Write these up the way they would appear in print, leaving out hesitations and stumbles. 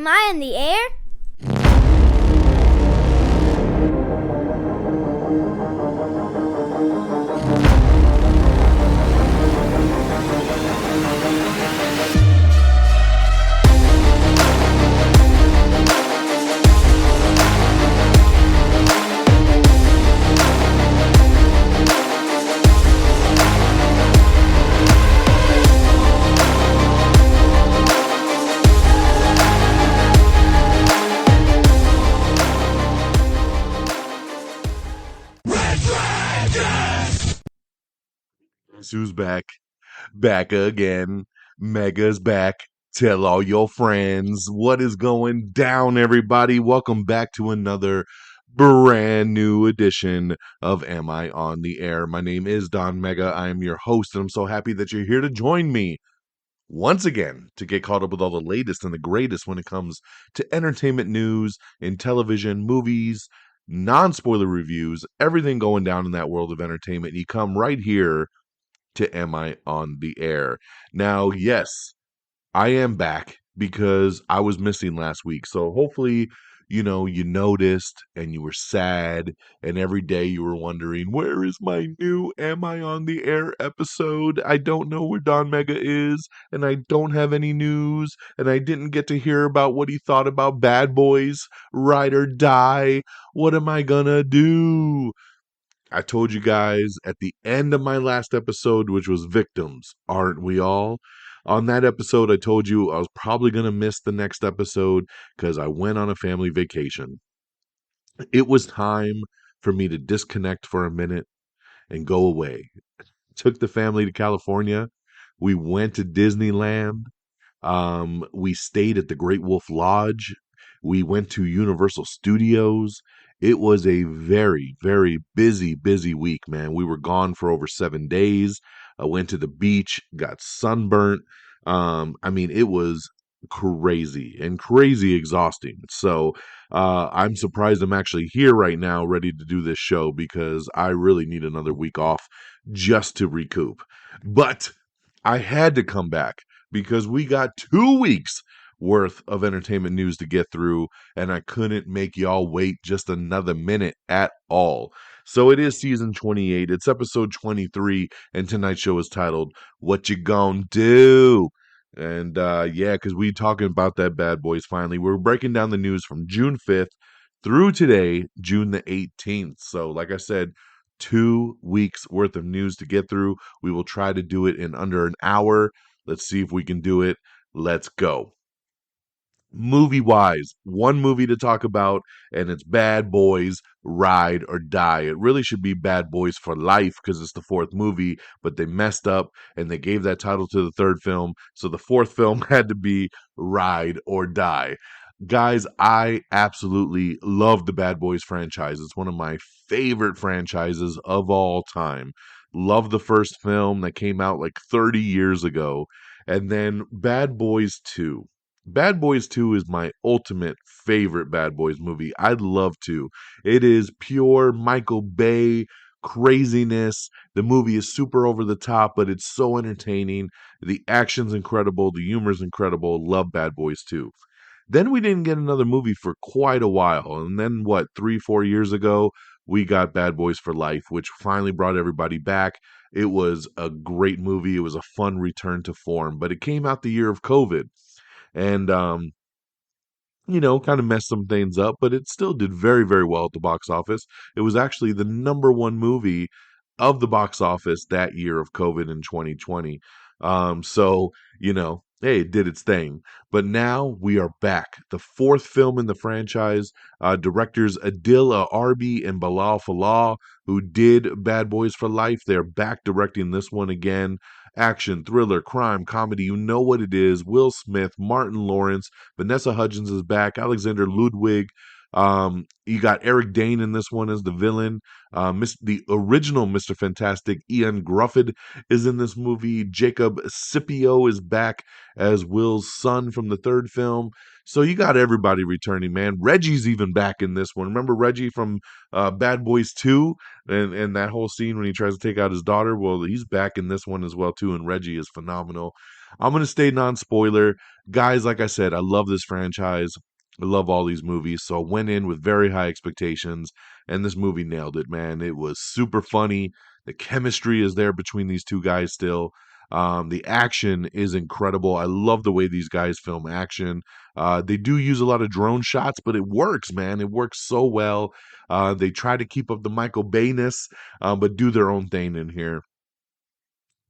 Am I in the air? Guess who's back? Back again. Mega's back. Tell all your friends what is going down, everybody. Welcome back to another brand new edition of Am I on the Air? My name is DONMEGA. I am your host, and I'm so happy that you're here to join me once again to get caught up with all the latest and the greatest when it comes to entertainment news in television, movies, non-spoiler reviews, everything going down in that world of entertainment. You come right here to Am I on the Air? Now, yes, I am back because I was missing last week. So hopefully, you noticed and you were sad, and every day you were wondering, where is my new Am I on the Air episode? I don't know where Don Mega is, and I don't have any news, and I didn't get to hear about what he thought about Bad Boys, Ride or Die. What am I gonna do? I told you guys at the end of my last episode, which was Victims, aren't we all? On that episode, I told you I was probably going to miss the next episode because I went on a family vacation. It was time for me to disconnect for a minute and go away. Took the family to California. We went to Disneyland. We stayed at the Great Wolf Lodge. We went to Universal Studios. It was a very, very busy week, man. We were gone for over 7 days. I went to the beach, got sunburnt. It was crazy exhausting. So I'm surprised I'm actually here right now, ready to do this show because I really need another week off just to recoup. But I had to come back because we got 2 weeks worth of entertainment news to get through, and I couldn't make y'all wait just another minute at all. So it is season 28. It's episode 23, and tonight's show is titled "What You Gon' Do?" And yeah, because we talking about that Bad Boys finally. We're breaking down the news from June 5th through today, June the 18th. So, like I said, 2 weeks worth of news to get through. We will try to do it in under an hour. Let's see if we can do it. Let's go. Movie wise, one movie to talk about, and it's Bad Boys Ride or Die. It really should be Bad Boys for Life because it's the fourth movie, but they messed up and they gave that title to the third film. So the fourth film had to be Ride or Die. Guys, I absolutely love the Bad Boys franchise. It's one of my favorite franchises of all time. Love the first film that came out like 30 years ago. And then Bad Boys 2. Bad Boys 2 is my ultimate favorite Bad Boys movie. I'd love to. It is pure Michael Bay craziness. The movie is super over the top, but it's so entertaining. The action's incredible. The humor's incredible. Love Bad Boys 2. Then we didn't get another movie for quite a while. And then, 3-4 years ago, we got Bad Boys for Life, which finally brought everybody back. It was a great movie. It was a fun return to form, but it came out the year of COVID. And kind of messed some things up, but it still did very, very well at the box office. It was actually the number one movie of the box office that year of COVID in 2020. Hey, it did its thing. But now we are back. The fourth film in the franchise, directors Adil Arbi and Bilal Fallah, who did Bad Boys for Life, they're back directing this one again. Action, thriller, crime, comedy, you know what it is. Will Smith, Martin Lawrence, Vanessa Hudgens is back, Alexander Ludwig. You got Eric Dane in this one as the villain. The original Mr. Fantastic, Ian Grufford, is in this movie. Jacob Scipio is back as Will's son from the third film. So you got everybody returning, man. Reggie's even back in this one. Remember Reggie from Bad Boys 2 and that whole scene when he tries to take out his daughter? Well, he's back in this one as well, too, and Reggie is phenomenal. I'm going to stay non-spoiler. Guys, like I said, I love this franchise. I love all these movies. So I went in with very high expectations, and this movie nailed it, man. It was super funny. The chemistry is there between these two guys still. The action is incredible. I love the way these guys film action. They do use a lot of drone shots, but it works, man. It works so well. They try to keep up the Michael Bay-ness, but do their own thing in here.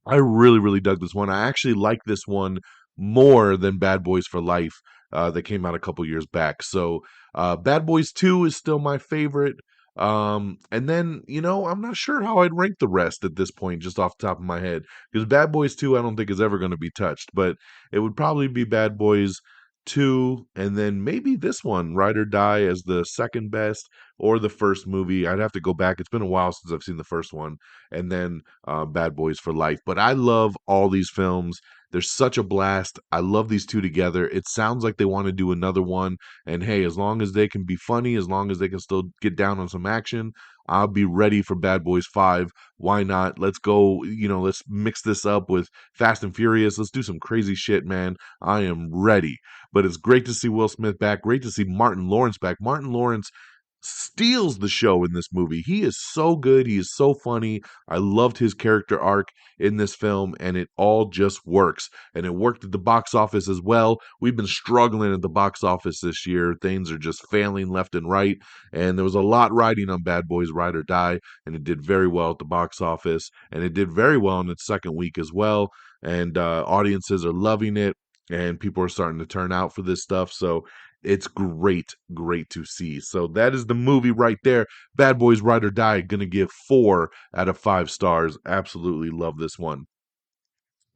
I really, really dug this one. I actually like this one more than Bad Boys for Life that came out a couple years back. So Bad Boys 2 is still my favorite. And then, I'm not sure how I'd rank the rest at this point, just off the top of my head. Because Bad Boys 2, I don't think is ever going to be touched. But it would probably be Bad Boys 2, and then maybe this one, Ride or Die, as the second best, or the first movie. I'd have to go back. It's been a while since I've seen the first one. And then Bad Boys for Life. But I love all these films. They're such a blast. I love these two together. It sounds like they want to do another one. And hey, as long as they can be funny, as long as they can still get down on some action, I'll be ready for Bad Boys 5. Why not? Let's go, let's mix this up with Fast and Furious. Let's do some crazy shit, man. I am ready. But it's great to see Will Smith back. Great to see Martin Lawrence back. Martin Lawrence steals the show in this movie. He is so good. He is so funny. I loved his character arc in this film, and it all just works. And it worked at the box office as well. We've been struggling at the box office this year. Things are just failing left and right. And there was a lot riding on Bad Boys Ride or Die, and it did very well at the box office. And it did very well in its second week as well. And audiences are loving it. And people are starting to turn out for this stuff. So it's great, great to see. So that is the movie right there. Bad Boys Ride or Die, gonna give 4 out of 5 stars. Absolutely love this one.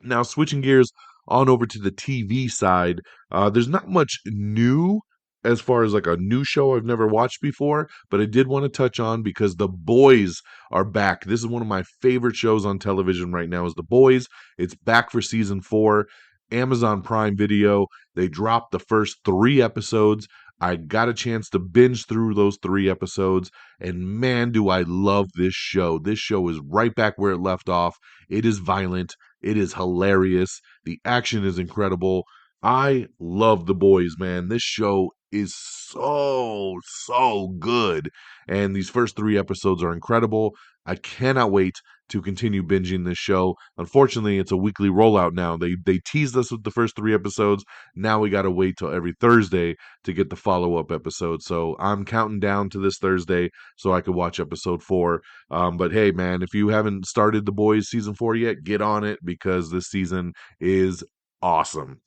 Now, switching gears on over to the TV side, there's not much new as far as like a new show I've never watched before, but I did want to touch on because The Boys are back. This is one of my favorite shows on television right now is The Boys. It's back for season 4. Amazon Prime Video. They dropped the first 3 episodes. I got a chance to binge through those 3 episodes, and man, do I love this show. This show is right back where it left off. It is violent. It is hilarious. The action is incredible. I love The Boys, man. This show is so, so good. And these first 3 episodes are incredible. I cannot wait to continue binging this show. Unfortunately, it's a weekly rollout now. They teased us with the first 3 episodes. Now we got to wait till every Thursday to get the follow-up episode. So I'm counting down to this Thursday so I could watch episode 4. But hey, man, if you haven't started The Boys season 4 yet, get on it because this season is awesome.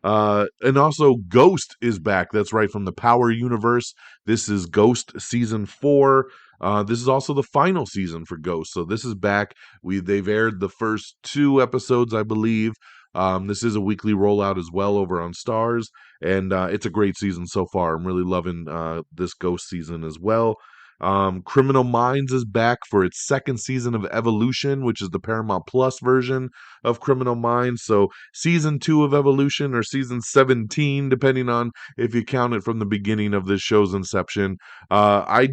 And also Ghost is back. That's right, from the Power universe. This is Ghost season 4. This is also the final season for Ghost. So this is back. They've aired the first 2 episodes, I believe. This is a weekly rollout as well over on Stars, and it's a great season so far. I'm really loving this Ghost season as well. Criminal Minds is back for its second season of Evolution, which is the Paramount Plus version of Criminal Minds. So season 2 of Evolution, or season 17, depending on if you count it from the beginning of this show's inception. I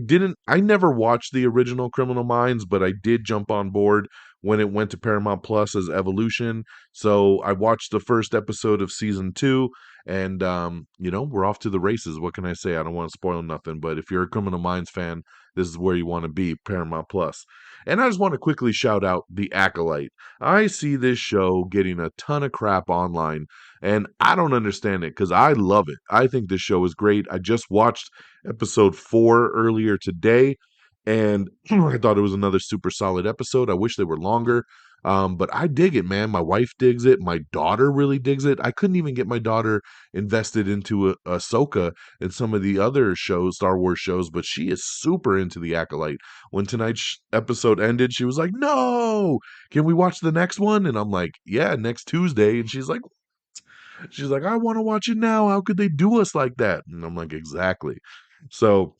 never watched the original Criminal Minds, but I did jump on board when it went to Paramount Plus as Evolution. So I watched the first episode of season 2, and we're off to the races. What can I say? I don't want to spoil nothing, but if you're a Criminal Minds fan, this is where you want to be, Paramount Plus. And I just want to quickly shout out The Acolyte. I see this show getting a ton of crap online, and I don't understand it because I love it. I think this show is great. I just watched episode 4 earlier today, and I thought it was another super solid episode. I wish they were longer. But I dig it, man. My wife digs it. My daughter really digs it. I couldn't even get my daughter invested into Ahsoka and some of the other shows, Star Wars shows, but she is super into The Acolyte. When tonight's episode ended, she was like, "No, can we watch the next one?" And I'm like, "Yeah, next Tuesday." And she's like, "I want to watch it now. How could they do us like that?" And I'm like, "Exactly." So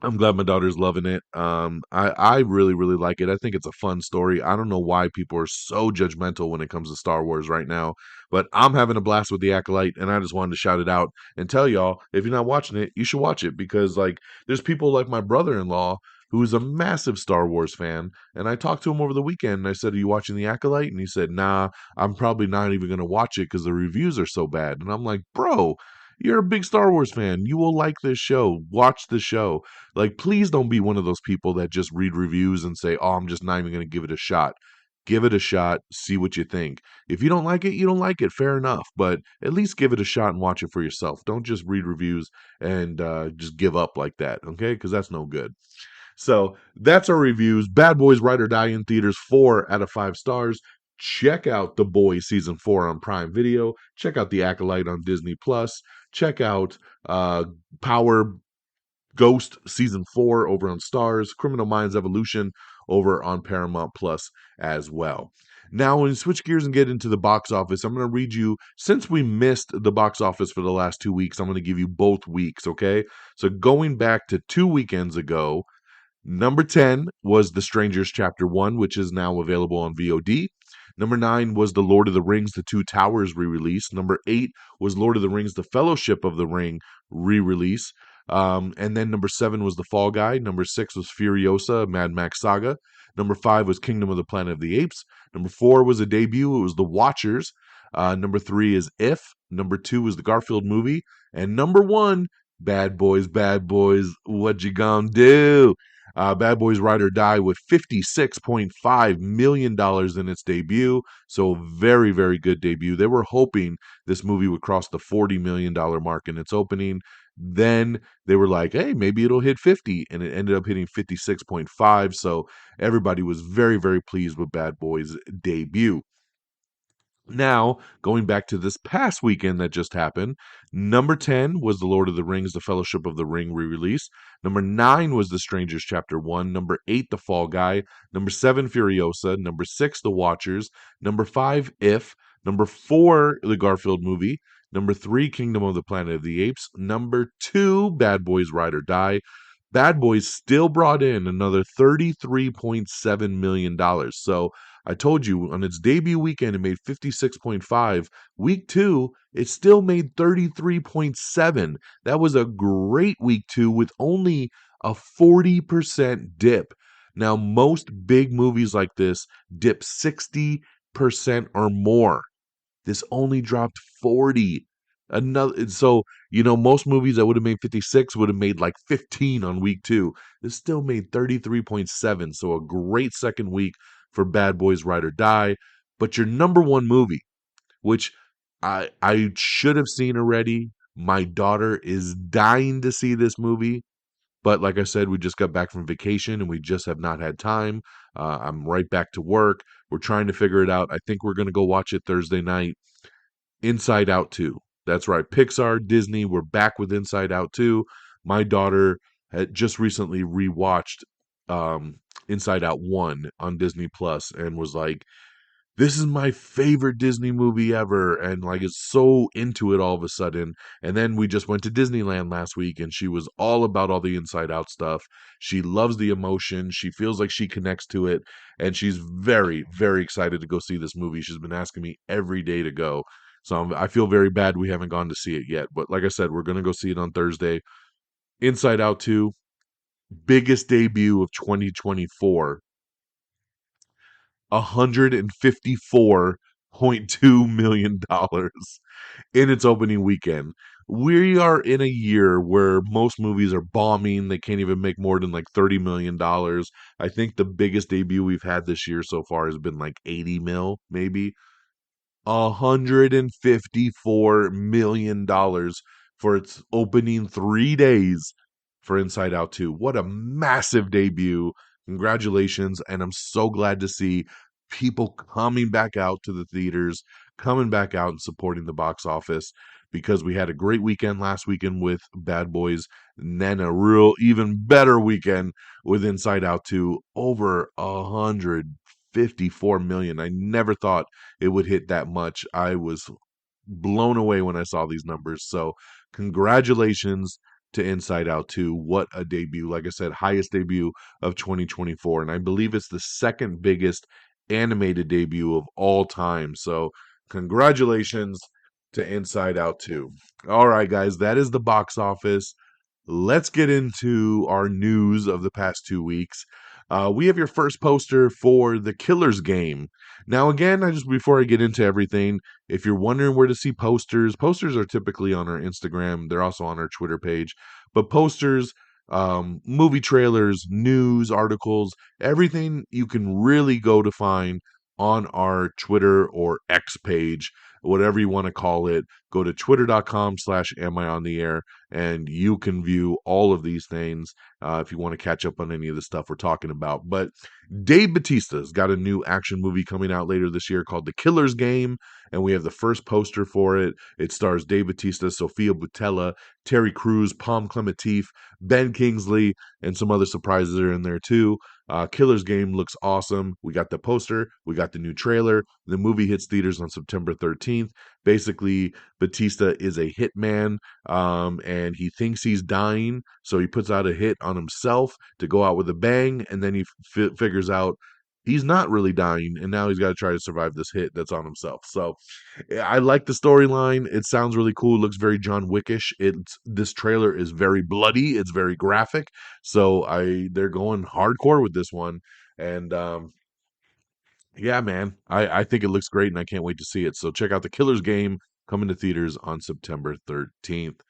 I'm glad my daughter's loving it. I really, really like it. I think it's a fun story. I don't know why people are so judgmental when it comes to Star Wars right now, but I'm having a blast with The Acolyte, and I just wanted to shout it out and tell y'all, if you're not watching it, you should watch it because, like, there's people like my brother-in-law. who's a massive Star Wars fan. And I talked to him over the weekend and I said, "Are you watching The Acolyte?" And he said, "Nah, I'm probably not even going to watch it because the reviews are so bad." And I'm like, "Bro, you're a big Star Wars fan. You will like this show. Watch the show. Like, please don't be one of those people that just read reviews and say, oh, I'm just not even going to give it a shot. Give it a shot, see what you think. If you don't like it, you don't like it. Fair enough. But at least give it a shot and watch it for yourself. Don't just read reviews and just give up like that, okay? Because that's no good. So that's our reviews. Bad Boys Ride or Die in theaters, 4 out of 5 stars. Check out The Boys season 4 on Prime Video. Check out The Acolyte on Disney Plus. Check out Power Ghost season 4 over on Stars. Criminal Minds Evolution over on Paramount Plus as well. Now, when we switch gears and get into the box office, I'm going to read you, since we missed the box office for the last 2 weeks, I'm going to give you both weeks, okay? So going back to 2 weekends ago, number 10 was The Strangers Chapter 1, which is now available on VOD. Number 9 was The Lord of the Rings, The Two Towers re-release. Number 8 was Lord of the Rings, The Fellowship of the Ring re-release. And then number 7 was The Fall Guy. Number 6 was Furiosa, Mad Max Saga. Number 5 was Kingdom of the Planet of the Apes. Number 4 was a debut. It was The Watchers. Number 3 is If. Number 2 was the Garfield movie. And number 1, Bad Boys, what you gonna do? Bad Boys Ride or Die with $56.5 million in its debut. So very, very good debut. They were hoping this movie would cross the $40 million mark in its opening. Then they were like, hey, maybe it'll hit 50. And it ended up hitting 56.5. So everybody was very, very pleased with Bad Boys' debut. Now, going back to this past weekend that just happened, number 10 was The Lord of the Rings, The Fellowship of the Ring re-release. Number 9 was The Strangers Chapter 1. Number 8, The Fall Guy. Number 7, Furiosa. Number 6, The Watchers. Number 5, If. Number 4, The Garfield Movie. Number 3, Kingdom of the Planet of the Apes. Number 2, Bad Boys Ride or Die. Bad Boys still brought in another $33.7 million. So I told you on its debut weekend, it made 56.5. Week 2, it still made 33.7. That was a great week 2 with only a 40% dip. Now, most big movies like this dip 60% or more. This only dropped 40. Most movies that would have made 56 would have made like 15 on week 2. This still made 33.7. So a great second week for Bad Boys Ride or Die. But your number one movie, which I should have seen already. My daughter is dying to see this movie. But like I said, we just got back from vacation and we just have not had time. I'm right back to work. We're trying to figure it out. I think we're going to go watch it Thursday night. Inside Out 2. That's right. Pixar, Disney, we're back with Inside Out 2. My daughter had just recently rewatched Inside Out 1 on Disney Plus and was like, this is my favorite Disney movie ever, and like is so into it all of a sudden. And then we just went to Disneyland last week and she was all about all the Inside Out stuff. She loves the emotion. She feels like she connects to it, and she's very, very excited to go see this movie. She's been asking me every day to go. So I feel very bad we haven't gone to see it yet. But like I said, we're going to go see it on Thursday. Inside Out 2, biggest debut of 2024. $154.2 million in its opening weekend. We are in a year where most movies are bombing. They can't even make more than like $30 million. I think the biggest debut we've had this year so far has been like 80 mil, maybe. $154 million for its opening 3 days for Inside Out 2. What a massive debut. Congratulations. And I'm so glad to see people coming back out to the theaters, coming back out and supporting the box office, because we had a great weekend last weekend with Bad Boys, and then a real even better weekend with Inside Out 2. Over 154 million. I never thought it would hit that much. I was blown away when I saw these numbers. So, congratulations to Inside Out 2. What a debut. Like I said, highest debut of 2024. And I believe it's the second biggest animated debut of all time. So, congratulations to Inside Out 2. All right, guys, that is the box office. let's get into our news of the past 2 weeks. We have your first poster for the Killers game. Now, again, I just before I get into everything, if you're wondering where to see posters, posters are typically on our Instagram. They're also on our Twitter page. But posters, movie trailers, news articles, everything you can really go to find on our Twitter or X page, whatever you want to call it. Go to twitter.com/am I on the air, and you can view all of these things if you want to catch up on any of the stuff we're talking about. But Dave Bautista's got a new action movie coming out later this year called The Killer's Game, and we have the first poster for it. It stars Dave Bautista, Sofia Boutella, Terry Crews, Palm Clementif, Ben Kingsley, and some other surprises are in there too. Killer's Game looks awesome. We got the poster, we got the new trailer. The movie hits theaters on September 13th. Basically, Batista is a hitman, and he thinks he's dying, so he puts out a hit on himself to go out with a bang, and then he figures out he's not really dying, and now he's got to try to survive this hit that's on himself. So I like the storyline. It sounds really cool. It looks very John Wickish. This trailer is very bloody. It's very graphic. So they're going hardcore with this one, and yeah, man, I think it looks great, and I can't wait to see it. So check out the Killer's Game coming to theaters on September 13th.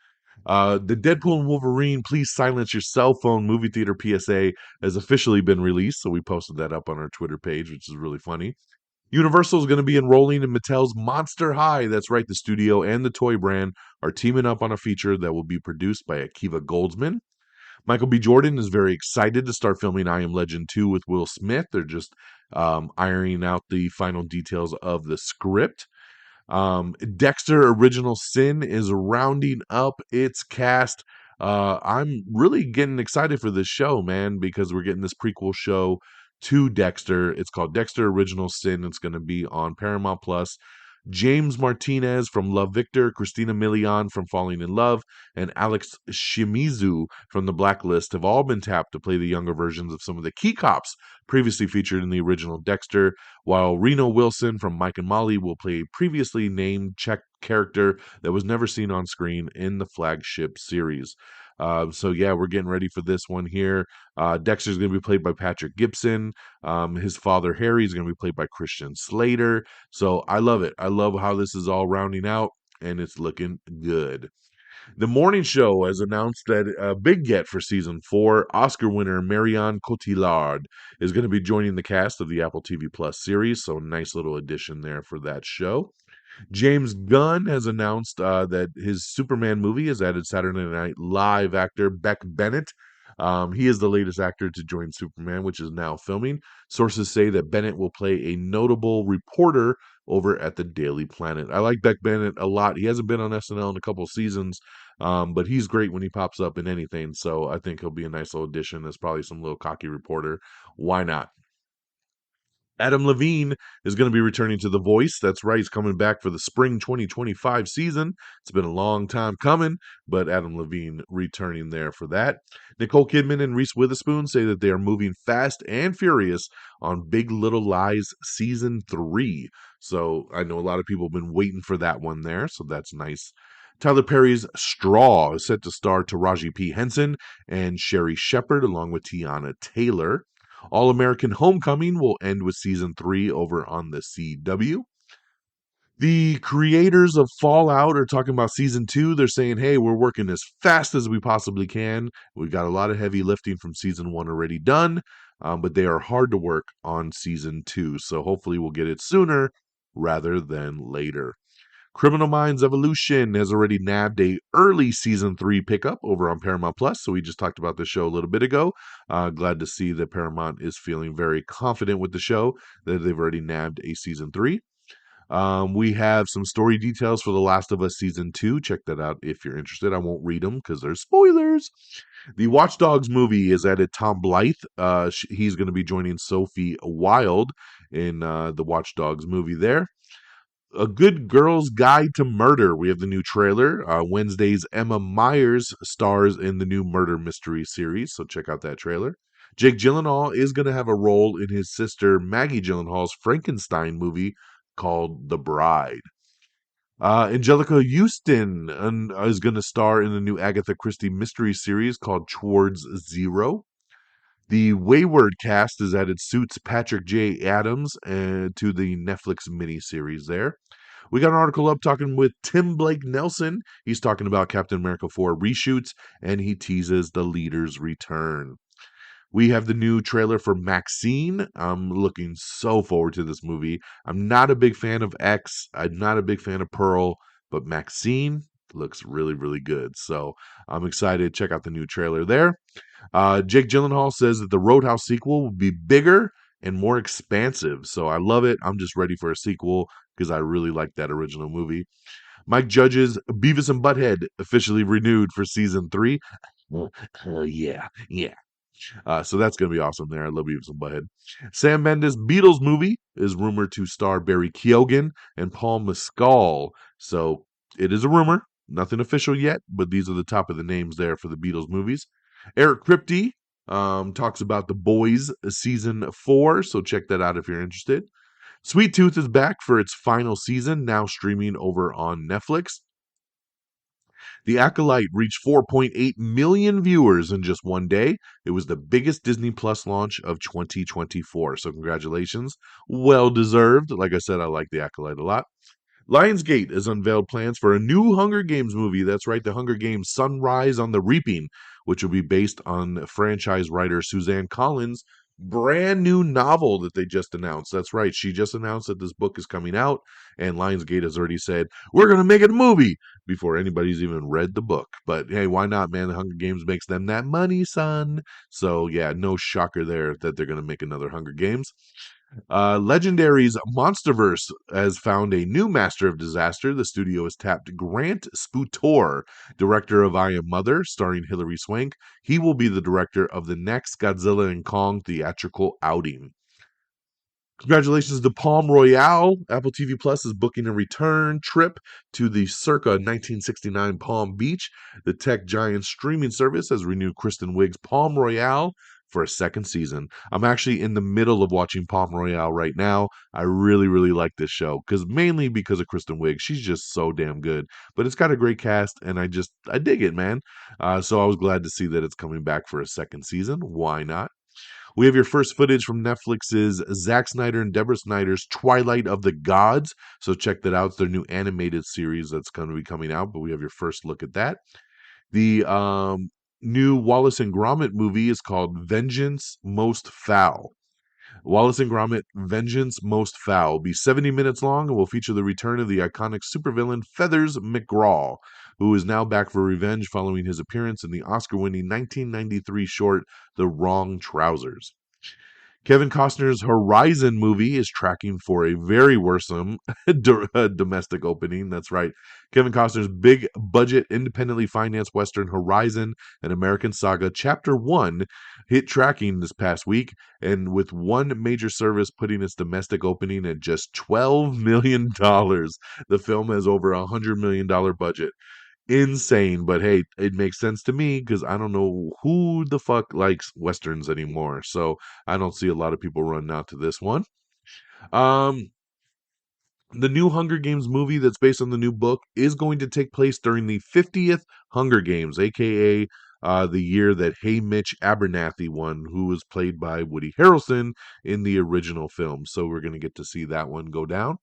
The Deadpool and Wolverine Please Silence Your Cell Phone movie theater PSA has officially been released, so we posted that up on our Twitter page, which is really funny. Universal is going to be enrolling in Mattel's Monster High. That's right, the studio and the toy brand are teaming up on a feature that will be produced by Akiva Goldsman. Michael B. Jordan is very excited to start filming I Am Legend 2 with Will Smith. They're just ironing out the final details of the script. Dexter Original Sin is rounding up its cast. I'm really getting excited for this show, man, because we're getting this prequel show to Dexter. It's called Dexter Original Sin. It's going to be on Paramount Plus. James Martinez from Love Victor, Christina Milian from Falling in Love, and Alex Shimizu from The Blacklist have all been tapped to play the younger versions of some of the key cops previously featured in the original Dexter, while Reno Wilson from Mike and Molly will play a previously named Czech character that was never seen on screen in the flagship series. So yeah, we're getting ready for this one here. Dexter's going to be played by Patrick Gibson. His father Harry is going to be played by Christian Slater. So I love it. I love how this is all rounding out, and it's looking good. The morning show has announced that a big get for season 4, Oscar winner Marion Cotillard is going to be joining the cast of the Apple TV Plus series. So nice little addition there for that show. James Gunn has announced that his Superman movie has added Saturday Night Live actor Beck Bennett. He is the latest actor to join Superman, which is now filming. Sources say that Bennett will play a notable reporter over at the Daily Planet. I like Beck Bennett a lot. He hasn't been on SNL in a couple seasons, but he's great when he pops up in anything. So I think he'll be a nice little addition as probably some little cocky reporter. Why not? Adam Levine is going to be returning to The Voice. That's right, he's coming back for the spring 2025 season. It's been a long time coming, but Adam Levine returning there for that. Nicole Kidman and Reese Witherspoon say that they are moving fast and furious on Big Little Lies season 3. So I know a lot of people have been waiting for that one there, so that's nice. Tyler Perry's Straw is set to star Taraji P. Henson and Sherry Shepard along with Tiana Taylor. All American Homecoming will end with season 3 over on the CW. The creators of Fallout are talking about season 2. They're saying, hey, we're working as fast as we possibly can. We've got a lot of heavy lifting from season 1 already done, but they are hard to work on season 2. So hopefully we'll get it sooner rather than later. Criminal Minds Evolution has already nabbed a early season 3 pickup over on Paramount Plus. So we just talked about the show a little bit ago. Glad to see that Paramount is feeling very confident with the show that they've already nabbed a season 3. We have some story details for The Last of Us season 2. Check that out if you're interested. I won't read them because they're spoilers. The Watch Dogs movie has added Tom Blythe. He's going to be joining Sophie Wilde in the Watch Dogs movie there. A Good Girl's Guide to Murder. We have the new trailer. Wednesday's Emma Myers stars in the new murder mystery series, so check out that trailer. Jake Gyllenhaal is going to have a role in his sister Maggie Gyllenhaal's Frankenstein movie called The Bride. Angelica Houston is going to star in the new Agatha Christie mystery series called Towards Zero. The Wayward cast has added Suits Patrick J. Adams to the Netflix miniseries there. We got an article up talking with Tim Blake Nelson. He's talking about Captain America 4 reshoots, and he teases the leader's return. We have the new trailer for Maxine. I'm looking so forward to this movie. I'm not a big fan of X. I'm not a big fan of Pearl, but Maxine looks really, really good. So I'm excited. Check out the new trailer there. Jake Gyllenhaal says that the Roadhouse sequel will be bigger and more expansive. So I love it. I'm just ready for a sequel because I really like that original movie. Mike Judge's Beavis and Butthead officially renewed for season 3. Yeah, yeah. So that's going to be awesome there. I love Beavis and Butthead. Sam Mendes' Beatles movie is rumored to star Barry Keoghan and Paul Mescal. So it is a rumor. Nothing official yet, but these are the top of the names there for the Beatles movies. Eric Kripke talks about The Boys season 4, so check that out if you're interested. Sweet Tooth is back for its final season, now streaming over on Netflix. The Acolyte reached 4.8 million viewers in just one day. It was the biggest Disney Plus launch of 2024. So, congratulations. Well deserved. Like I said, I like The Acolyte a lot. Lionsgate has unveiled plans for a new Hunger Games movie. That's right, the Hunger Games Sunrise on the Reaping, which will be based on franchise writer Suzanne Collins' brand new novel that they just announced. That's right, she just announced that this book is coming out, and Lionsgate has already said, we're going to make it a movie before anybody's even read the book. But hey, why not, man? The Hunger Games makes them that money, son. So yeah, no shocker there that they're going to make another Hunger Games. Legendary's Monsterverse has found a new master of disaster. The studio has tapped Grant Sputor, director of I Am Mother, starring Hilary Swank. He will be the director of the next Godzilla and Kong theatrical outing. Congratulations to Palm Royale. Apple TV Plus is booking a return trip to the circa 1969 Palm Beach. The tech giant streaming service has renewed Kristen Wiig's Palm Royale for a second season. I'm actually in the middle of watching Palm Royale right now. I really, really like this show mainly because of Kristen Wiig. She's just so damn good. But it's got a great cast, and I dig it, man. So I was glad to see that it's coming back for a second season. Why not? We have your first footage from Netflix's Zack Snyder and Deborah Snyder's Twilight of the Gods. So check that out. It's their new animated series that's going to be coming out, but we have your first look at that. The new Wallace and Gromit movie is called Vengeance Most Foul. Wallace and Gromit Vengeance Most Foul will be 70 minutes long and will feature the return of the iconic supervillain Feathers McGraw, who is now back for revenge following his appearance in the Oscar-winning 1993 short The Wrong Trousers. Kevin Costner's Horizon movie is tracking for a very worrisome domestic opening. That's right. Kevin Costner's big budget, independently financed Western Horizon, an American Saga Chapter 1 hit tracking this past week, and with one major service putting its domestic opening at just $12 million. The film has over a $100 million budget. Insane, but hey, it makes sense to me because I don't know who the fuck likes westerns anymore. So I don't see a lot of people running out to this one. Um, the new Hunger Games movie that's based on the new book is going to take place during the 50th Hunger Games, aka the year that Hey Mitch Abernathy won, who was played by Woody Harrelson in the original film. So we're going to get to see that one go down.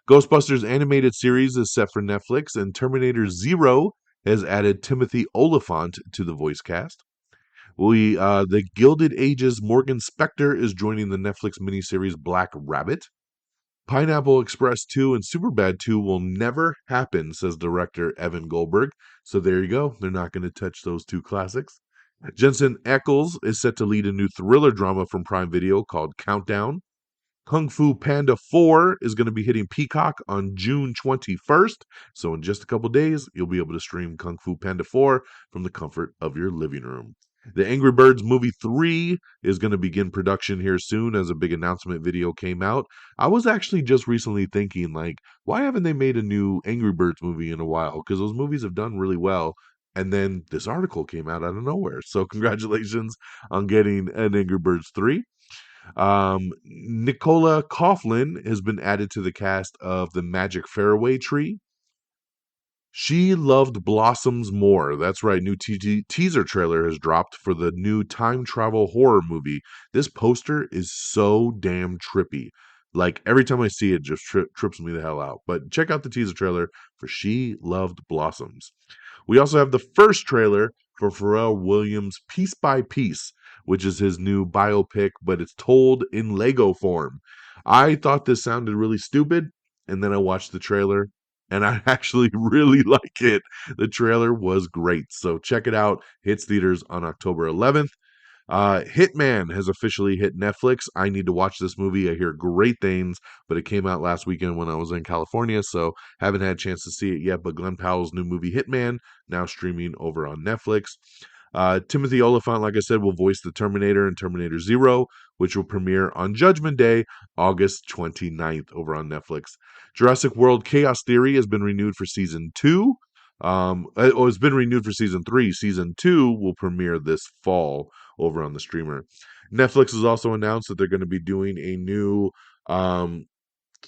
Ghostbusters animated series is set for Netflix, and Terminator Zero has added Timothy Oliphant to the voice cast. The Gilded Age's Morgan Spector is joining the Netflix miniseries Black Rabbit. Pineapple Express 2 and Superbad 2 will never happen, says director Evan Goldberg. So there you go. They're not going to touch those two classics. Jensen Ackles is set to lead a new thriller drama from Prime Video called Countdown. Kung Fu Panda 4 is going to be hitting Peacock on June 21st. So, in just a couple days, you'll be able to stream Kung Fu Panda 4 from the comfort of your living room. The Angry Birds Movie 3 is going to begin production here soon as a big announcement video came out. I was actually just recently thinking, like, why haven't they made a new Angry Birds movie in a while? Because those movies have done really well. And then this article came out of nowhere. So, congratulations on getting an Angry Birds 3. Nicola Coughlan has been added to the cast of The Magic Fairway Tree. She Loved Blossoms More. That's right. New teaser trailer has dropped for the new time travel horror movie. This poster is so damn trippy. Like every time I see it, just trips me the hell out. But check out the teaser trailer for She Loved Blossoms. We also have the first trailer for Pharrell Williams' Piece by Piece, which is his new biopic, but it's told in Lego form. I thought this sounded really stupid, and then I watched the trailer, and I actually really like it. The trailer was great. So check it out. Hits theaters on October 11th. Hitman has officially hit Netflix. I need to watch this movie. I hear great things, but it came out last weekend when I was in California, so haven't had a chance to see it yet. But Glenn Powell's new movie Hitman now streaming over on Netflix. Timothy Oliphant, like I said, will voice the Terminator in Terminator Zero, which will premiere on Judgment Day, August 29th, over on Netflix. Jurassic World Chaos Theory has been renewed for season 2. It's been renewed for season 3. Season 2 will premiere this fall over on the streamer. Netflix has also announced that they're going to be doing a new um,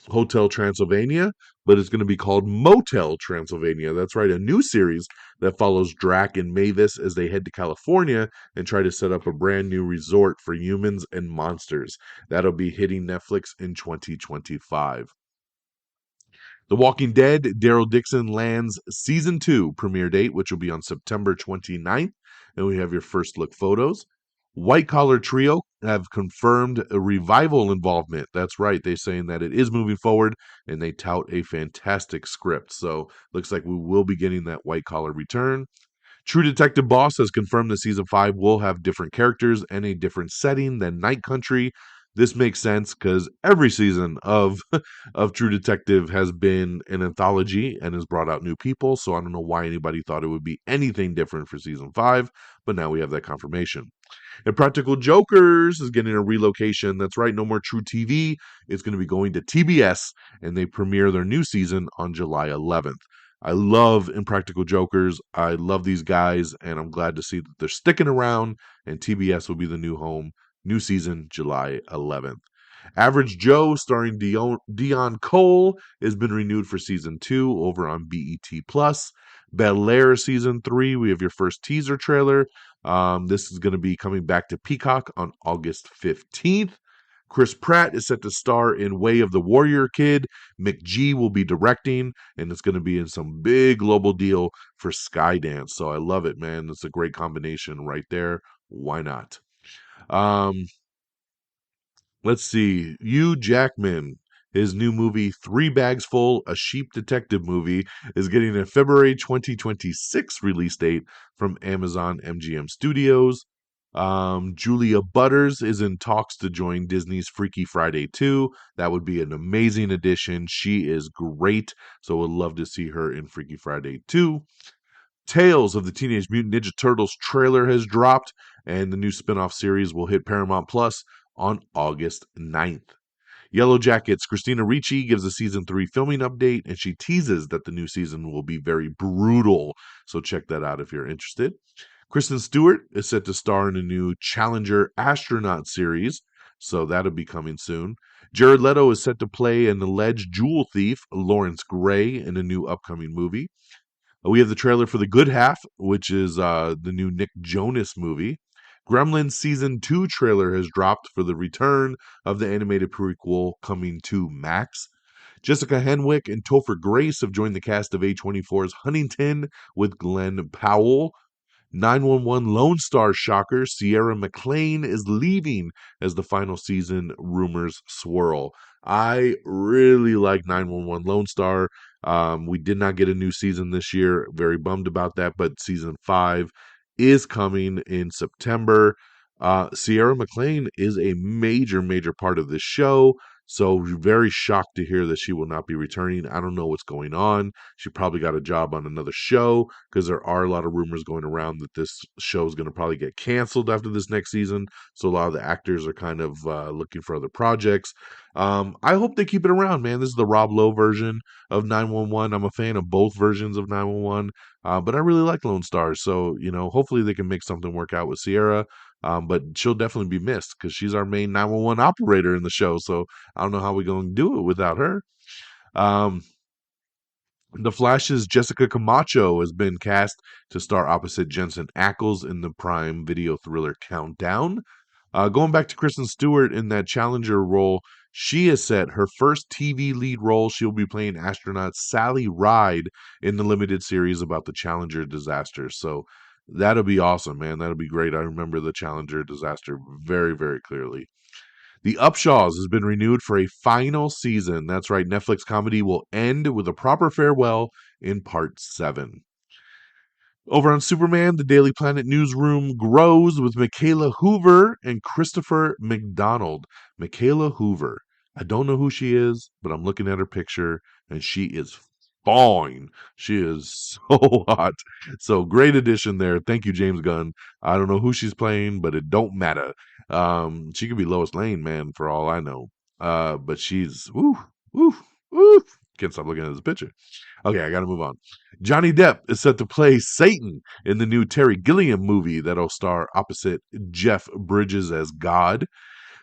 Hotel Transylvania, but it's going to be called Motel Transylvania. That's right, a new series that follows Drac and Mavis as they head to California and try to set up a brand new resort for humans and monsters. That'll be hitting Netflix in 2025. The Walking Dead, Daryl Dixon lands season 2 premiere date, which will be on September 29th. And we have your first look photos. White Collar Trio have confirmed a revival involvement. That's right. They're saying that it is moving forward and they tout a fantastic script. So looks like we will be getting that White Collar return. True Detective Boss has confirmed that season 5 will have different characters and a different setting than Night Country. This makes sense because every season of of True Detective has been an anthology and has brought out new people. So I don't know why anybody thought it would be anything different for season 5, but now we have that confirmation. Impractical Jokers is getting a relocation. That's right, no more True TV. It's going to be going to TBS, and they premiere their new season on July 11th. I love Impractical Jokers. I love these guys, and I'm glad to see that they're sticking around, and TBS will be the new home. New season, July 11th. Average Joe, starring Dion Cole, has been renewed for season 2 over on BET Plus. Bel Air season 3, we have your first teaser trailer. This is going to be coming back to Peacock on August 15th. Chris Pratt is set to star in Way of the Warrior Kid. McG will be directing, and it's going to be in some big global deal for Skydance. So I love it, man. It's a great combination right there. Why not? Um, Let's see. Hugh Jackman, his new movie, Three Bags Full, a sheep detective movie, is getting a February 2026 release date from Amazon MGM Studios. Julia Butters is in talks to join Disney's Freaky Friday 2. That would be an amazing addition. She is great, so would love to see her in Freaky Friday 2. Tales of the Teenage Mutant Ninja Turtles trailer has dropped, and the new spin-off series will hit Paramount Plus on August 9th. Yellow Jackets, Christina Ricci gives a season 3 filming update, and she teases that the new season will be very brutal. So check that out if you're interested. Kristen Stewart is set to star in a new Challenger astronaut series, so that'll be coming soon. Jared Leto is set to play an alleged jewel thief, Lawrence Gray, in a new upcoming movie. We have the trailer for The Good Half, which is the new Nick Jonas movie. Gremlins Season 2 trailer has dropped for the return of the animated prequel coming to Max. Jessica Henwick and Topher Grace have joined the cast of A24's Huntington with Glenn Powell. 911 Lone Star shocker Sierra McLean is leaving as the final season rumors swirl. I really like 911 Lone Star. We did not get a new season this year. Very bummed about that, but season 5 is coming in September. Sierra McLean is a major, major part of this show. So very shocked to hear that she will not be returning. I don't know what's going on. She probably got a job on another show because there are a lot of rumors going around that this show is going to probably get canceled after this next season. So a lot of the actors are kind of looking for other projects. I hope they keep it around, man. This is the Rob Lowe version of 911. I'm a fan of both versions of 911, but I really like Lone Star. So, hopefully they can make something work out with Sierra. But she'll definitely be missed because she's our main 911 operator in the show. So I don't know how we're going to do it without her. Um, The Flash's Jessica Camacho has been cast to star opposite Jensen Ackles in the Prime Video thriller Countdown. Going back to Kristen Stewart in that Challenger role, she has set her first TV lead role. She'll be playing astronaut Sally Ride in the limited series about the Challenger disaster. So that'll be awesome, man. That'll be great. I remember the Challenger disaster very, very clearly. The Upshaws has been renewed for a final season. That's right, Netflix comedy will end with a proper farewell in part 7. Over on Superman, the Daily Planet newsroom grows with Michaela Hoover and Christopher McDonald. Michaela Hoover. I don't know who she is, but I'm looking at her picture and she is fine. She is so hot. So great addition there. Thank you, James Gunn. I don't know who she's playing, but it don't matter. She could be Lois Lane, man, for all I know. But she's woo, woo, woo. Can't stop looking at this picture. Okay, I got to move on. Johnny Depp is set to play Satan in the new Terry Gilliam movie that'll star opposite Jeff Bridges as God.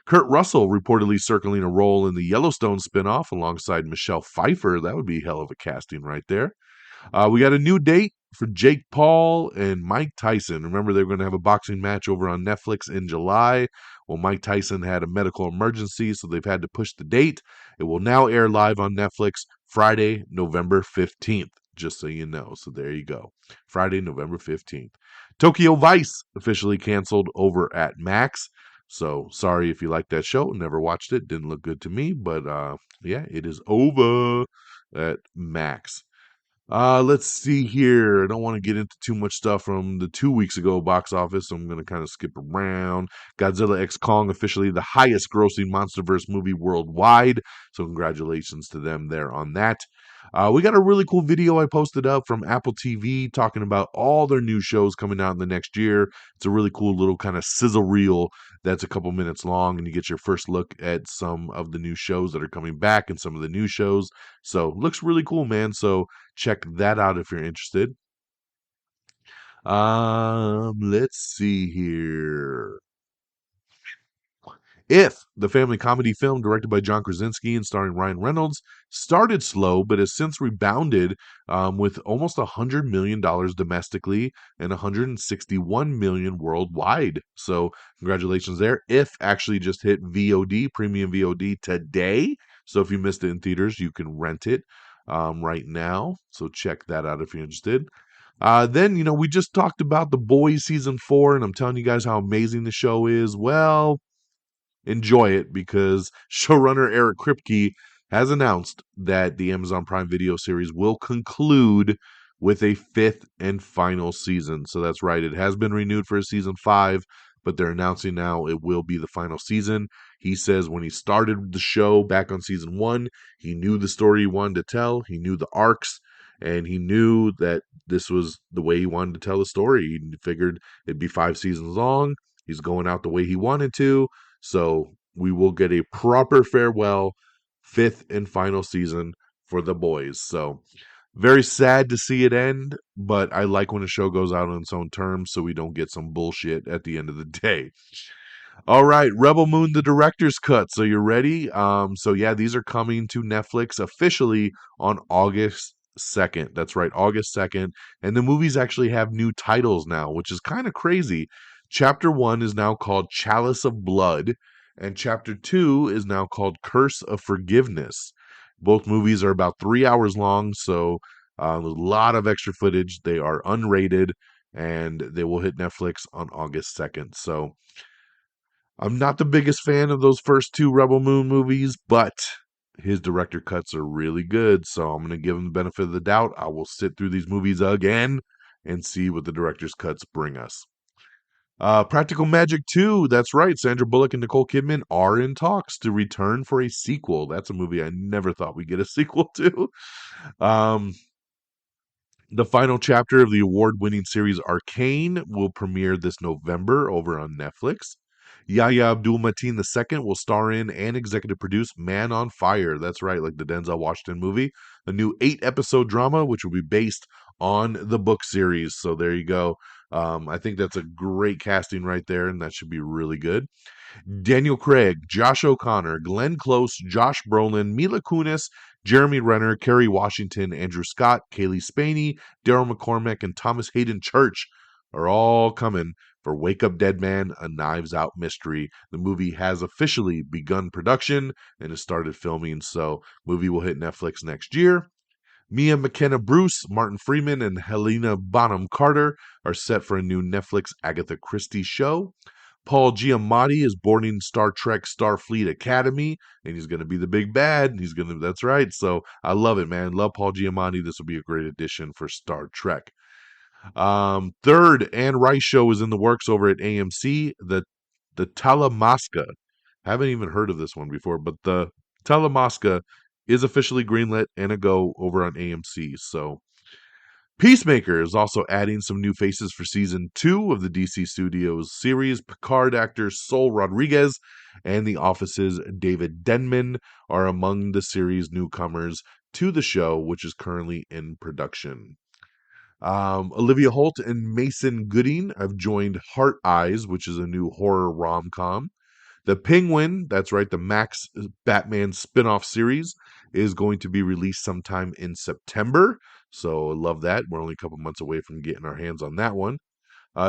Kurt Russell reportedly circling a role in the Yellowstone spinoff alongside Michelle Pfeiffer. That would be hell of a casting right there. We got a new date for Jake Paul and Mike Tyson. Remember, they were going to have a boxing match over on Netflix in July. Well, Mike Tyson had a medical emergency, so they've had to push the date. It will now air live on Netflix Friday, November 15th, just so you know. So there you go. Friday, November 15th. Tokyo Vice officially canceled over at Max. So sorry if you liked that show. Never watched it. Didn't look good to me. But yeah, it is over at Max. Let's see here. I don't want to get into too much stuff from the 2 weeks ago box office, so I'm going to kind of skip around. Godzilla X Kong, officially the highest grossing MonsterVerse movie worldwide. So congratulations to them there on that. We got a really cool video I posted up from Apple TV talking about all their new shows coming out in the next year. It's a really cool little kind of sizzle reel that's a couple minutes long, and you get your first look at some of the new shows that are coming back and some of the new shows. So looks really cool, man. So check that out if you're interested. Let's see here. If the family comedy film directed by John Krasinski and starring Ryan Reynolds started slow, but has since rebounded with almost $100 million domestically and 161 million worldwide. So congratulations there. If actually just hit VOD, premium VOD today. So if you missed it in theaters, you can rent it right now. So check that out if you're interested. Then, we just talked about The Boys season 4, and I'm telling you guys how amazing the show is. Well, enjoy it because showrunner Eric Kripke has announced that the Amazon Prime Video series will conclude with a 5th and final season. So that's right, it has been renewed for a season 5, but they're announcing now it will be the final season. He says when he started the show back on season 1, he knew the story he wanted to tell, he knew the arcs, and he knew that this was the way he wanted to tell the story. He figured it'd be 5 seasons long. He's going out the way he wanted to. So we will get a proper farewell, 5th and final season for The Boys. So very sad to see it end, but I like when a show goes out on its own terms so we don't get some bullshit at the end of the day. All right, Rebel Moon, the director's cut. So you're ready? So yeah, these are coming to Netflix officially on August 2nd. That's right, August 2nd. And the movies actually have new titles now, which is kind of crazy. Chapter 1 is now called Chalice of Blood, and Chapter 2 is now called Curse of Forgiveness. Both movies are about 3 hours long, so a lot of extra footage. They are unrated, and they will hit Netflix on August 2nd. So I'm not the biggest fan of those first 2 Rebel Moon movies, but his director cuts are really good, so I'm going to give him the benefit of the doubt. I will sit through these movies again and see what the director's cuts bring us. Practical Magic 2, that's right. Sandra Bullock and Nicole Kidman are in talks to return for a sequel. That's a movie I never thought we'd get a sequel to. Um, the final chapter of the award-winning series Arcane will premiere this November over on Netflix. Yahya Abdul-Mateen II will star in and executive produce Man on Fire. That's right, like the Denzel Washington movie. A new 8-episode drama, which will be based on the book series. So there you go. I think that's a great casting right there, and that should be really good. Daniel Craig, Josh O'Connor, Glenn Close, Josh Brolin, Mila Kunis, Jeremy Renner, Kerry Washington, Andrew Scott, Kaylee Spaney, Daryl McCormack, and Thomas Hayden Church are all coming for Wake Up Dead Man, a Knives Out mystery. The movie has officially begun production and has started filming, so movie will hit Netflix next year. Mia McKenna Bruce, Martin Freeman, and Helena Bonham Carter are set for a new Netflix Agatha Christie show. Paul Giamatti is boarding Star Trek Starfleet Academy, and he's going to be the big bad. That's right. So I love it, man. Love Paul Giamatti. This will be a great addition for Star Trek. Third Anne Rice show is in the works over at AMC. The Talamasca. Haven't even heard of this one before, but the Talamasca is officially greenlit and a go over on AMC. So Peacemaker is also adding some new faces for season 2 of the DC Studios series. Picard actor Sol Rodriguez and The Office's David Denman are among the series' newcomers to the show, which is currently in production. Olivia Holt and Mason Gooding have joined Heart Eyes, which is a new horror rom-com. The Penguin, that's right, the Max Batman spin-off series is going to be released sometime in September. So love that. We're only a couple months away from getting our hands on that one.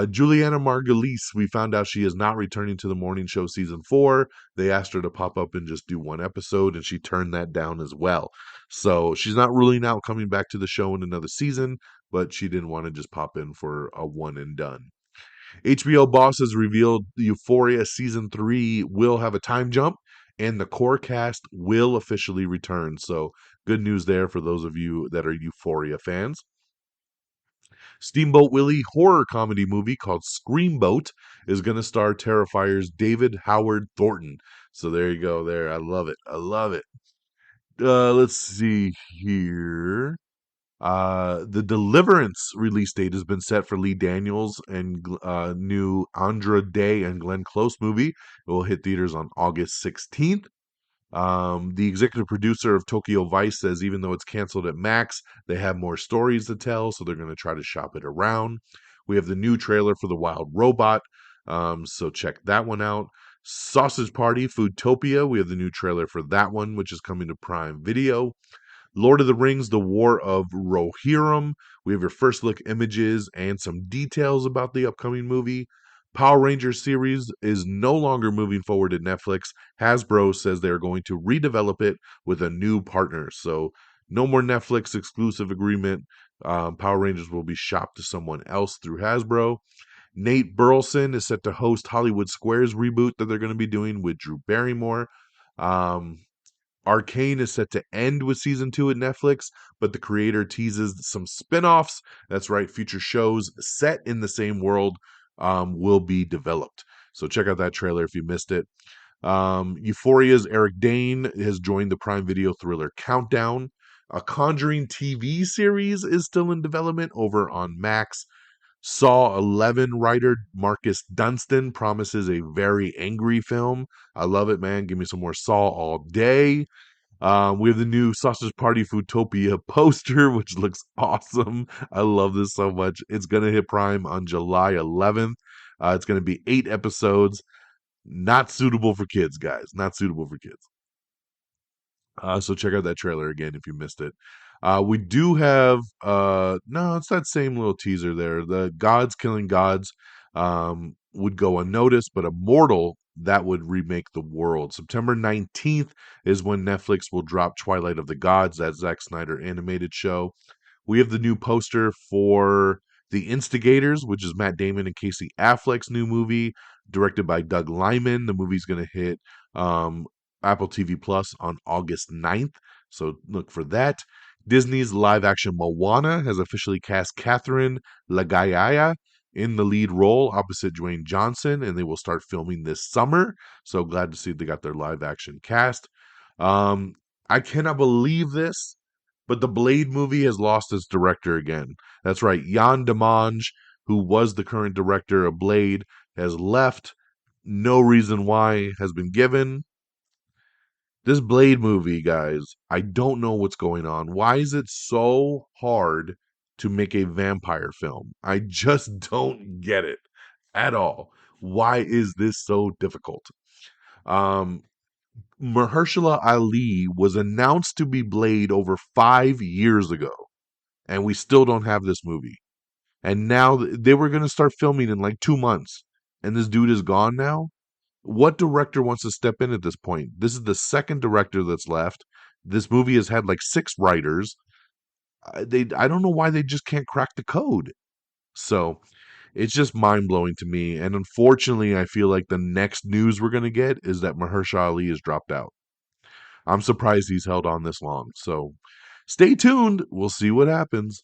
Juliana Margulies, we found out she is not returning to the morning show season 4. They asked her to pop up and just do one episode, and she turned that down as well. So she's not ruling out coming back to the show in another season, but she didn't want to just pop in for a one and done. HBO Boss has revealed Euphoria season 3 will have a time jump, and the core cast will officially return. So good news there for those of you that are Euphoria fans. Steamboat Willie horror comedy movie called Screamboat is going to star Terrifier's David Howard Thornton. So there you go. There, I love it. I love it. Let's see here. The Deliverance release date has been set for Lee Daniels and new Andra Day and Glenn Close movie. It will hit theaters on August 16th. The executive producer of Tokyo Vice says even though it's canceled at Max, they have more stories to tell, so they're going to try to shop it around. We have the new trailer for The Wild Robot, so check that one out. Sausage Party, Foodtopia, we have the new trailer for that one, which is coming to Prime Video. Lord of the Rings, The War of Rohirrim. We have your first look images and some details about the upcoming movie. Power Rangers series is no longer moving forward at Netflix. Hasbro says they're going to redevelop it with a new partner. So no more Netflix exclusive agreement. Power Rangers will be shopped to someone else through Hasbro. Nate Burleson is set to host Hollywood Squares reboot that they're going to be doing with Drew Barrymore. Um, Arcane is set to end with season 2 at Netflix, but the creator teases some spin-offs. That's right, future shows set in the same world will be developed. So check out that trailer if you missed it. Euphoria's Eric Dane has joined the Prime Video thriller Countdown. A Conjuring TV series is still in development over on Max. Saw 11 writer Marcus Dunstan promises a very angry film. I love it, man. Give me some more Saw all day. We have the new Sausage Party Foodtopia poster, which looks awesome. I love this so much. It's going to hit Prime on July 11th. It's going to be 8 episodes. Not suitable for kids, guys. Not suitable for kids. So check out that trailer again if you missed it. We do have no, it's that same little teaser there. The Gods Killing Gods would go unnoticed, but Immortal that would remake the world. September 19th is when Netflix will drop Twilight of the Gods, that Zack Snyder animated show. We have the new poster for The Instigators, which is Matt Damon and Casey Affleck's new movie, directed by Doug Liman. The movie's going to hit Apple TV Plus on August 9th, so look for that. Disney's live action Moana has officially cast Catherine Lagaya in the lead role opposite Dwayne Johnson, and they will start filming this summer. So glad to see they got their live action cast. Um, I cannot believe this, but the Blade movie has lost its director again. That's right, Jan Demange, who was the current director of Blade, has left. No reason why has been given. This Blade movie, guys, I don't know what's going on. Why is it so hard to make a vampire film. I just don't get it at all. Why is this so difficult? Um, Mahershala Ali was announced to be Blade over 5 years ago, and we still don't have this movie. And now they were going to start filming in like 2 months, and this dude is gone now. What director wants to step in at this point? This is the second director that's left. This movie has had like 6 writers. I don't know why they just can't crack the code. So it's just mind blowing to me. And unfortunately, I feel like the next news we're gonna get is that Mahershala Ali has dropped out. I'm surprised he's held on this long. So stay tuned. We'll see what happens.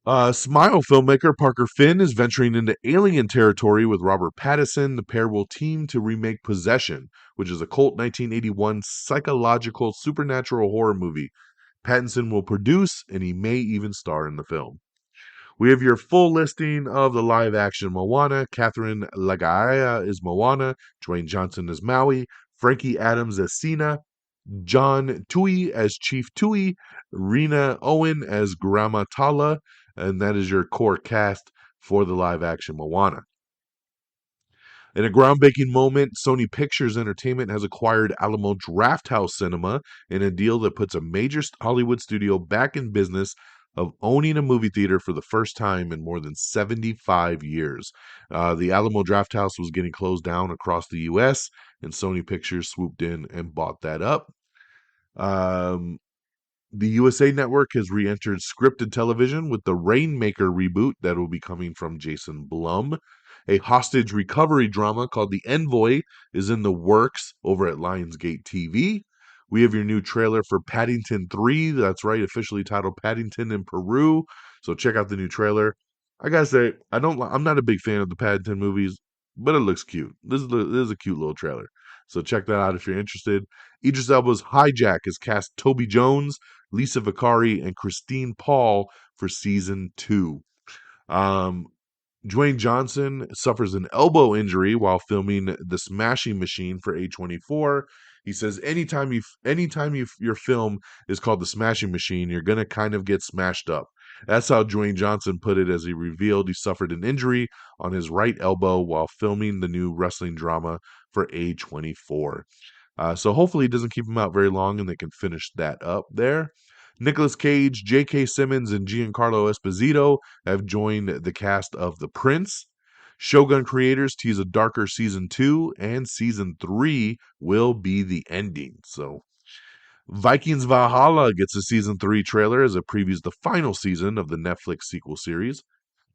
Smile filmmaker Parker Finn is venturing into alien territory with Robert Pattinson. The pair will team to remake Possession, which is a cult 1981 psychological supernatural horror movie. Pattinson will produce, and he may even star in the film. We have your full listing of the live action Moana. Catherine Lagaia is Moana. Dwayne Johnson as Maui. Frankie Adams as Sina. John Tui as Chief Tui. Rena Owen as Grandma Tala. And that is your core cast for the live action Moana. In a groundbreaking moment, Sony Pictures Entertainment has acquired Alamo Drafthouse Cinema in a deal that puts a major Hollywood studio back in business of owning a movie theater for the first time in more than 75 years. The Alamo Drafthouse was getting closed down across the U.S., and Sony Pictures swooped in and bought that up. Um, the USA Network has re entered scripted television with the Rainmaker reboot that will be coming from Jason Blum. A hostage recovery drama called The Envoy is in the works over at Lionsgate TV. We have your new trailer for Paddington 3. That's right, officially titled Paddington in Peru. So check out the new trailer. I gotta say, I'm not a big fan of the Paddington movies, but it looks cute. This is a cute little trailer. So check that out if you're interested. Idris Elba's Hijack has cast Toby Jones, Lisa Vicari, and Christine Paul for season 2. Um, Dwayne Johnson suffers an elbow injury while filming The Smashing Machine for A24. He says your film is called The Smashing Machine, you're gonna kind of get smashed up. That's how Dwayne Johnson put it as he revealed he suffered an injury on his right elbow while filming the new wrestling drama for A24. So hopefully it doesn't keep him out very long and they can finish that up there. Nicolas Cage, J.K. Simmons, and Giancarlo Esposito have joined the cast of The Prince. Shogun creators tease a darker season 2, and season 3 will be the ending. So Vikings Valhalla gets a season 3 trailer as it previews the final season of the Netflix sequel series.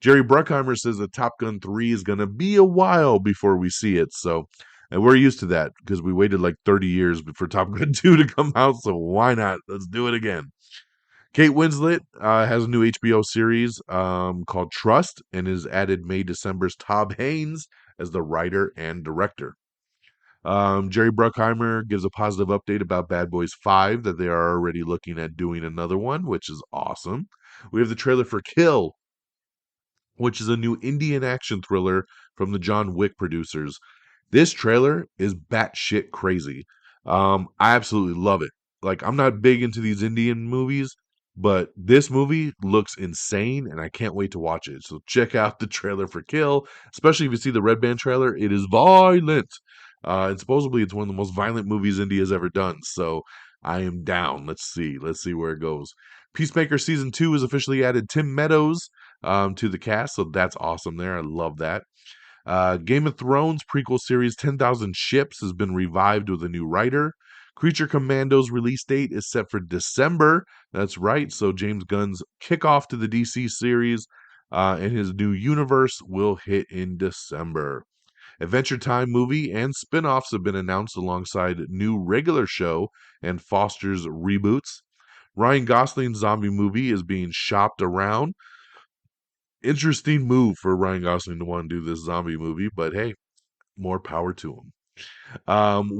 Jerry Bruckheimer says that Top Gun 3 is going to be a while before we see it. So, and we're used to that because we waited like 30 years for Top Gun 2 to come out. So why not? Let's do it again. Kate Winslet has a new HBO series called Trust and has added May December's Tom Haynes as the writer and director. Jerry Bruckheimer gives a positive update about Bad Boys 5 that they are already looking at doing another one, which is awesome. We have the trailer for Kill, which is a new Indian action thriller from the John Wick producers. This trailer is batshit crazy. I absolutely love it. Like, I'm not big into these Indian movies, but this movie looks insane, and I can't wait to watch it. So check out the trailer for Kill, especially if you see the Red Band trailer. It is violent. And supposedly it's one of the most violent movies India's ever done. So I am down. Let's see. Let's see where it goes. Peacemaker season 2 has officially added Tim Meadows to the cast, so that's awesome there. I love that. Game of Thrones prequel series 10,000 Ships has been revived with a new writer. Creature Commandos release date is set for December. That's right. So James Gunn's kickoff to the DC series and his new universe will hit in December. Adventure Time movie and spin-offs have been announced alongside new regular show and Foster's reboots. Ryan Gosling's zombie movie is being shopped around. Interesting move for Ryan Gosling to want to do this zombie movie, but hey, more power to him.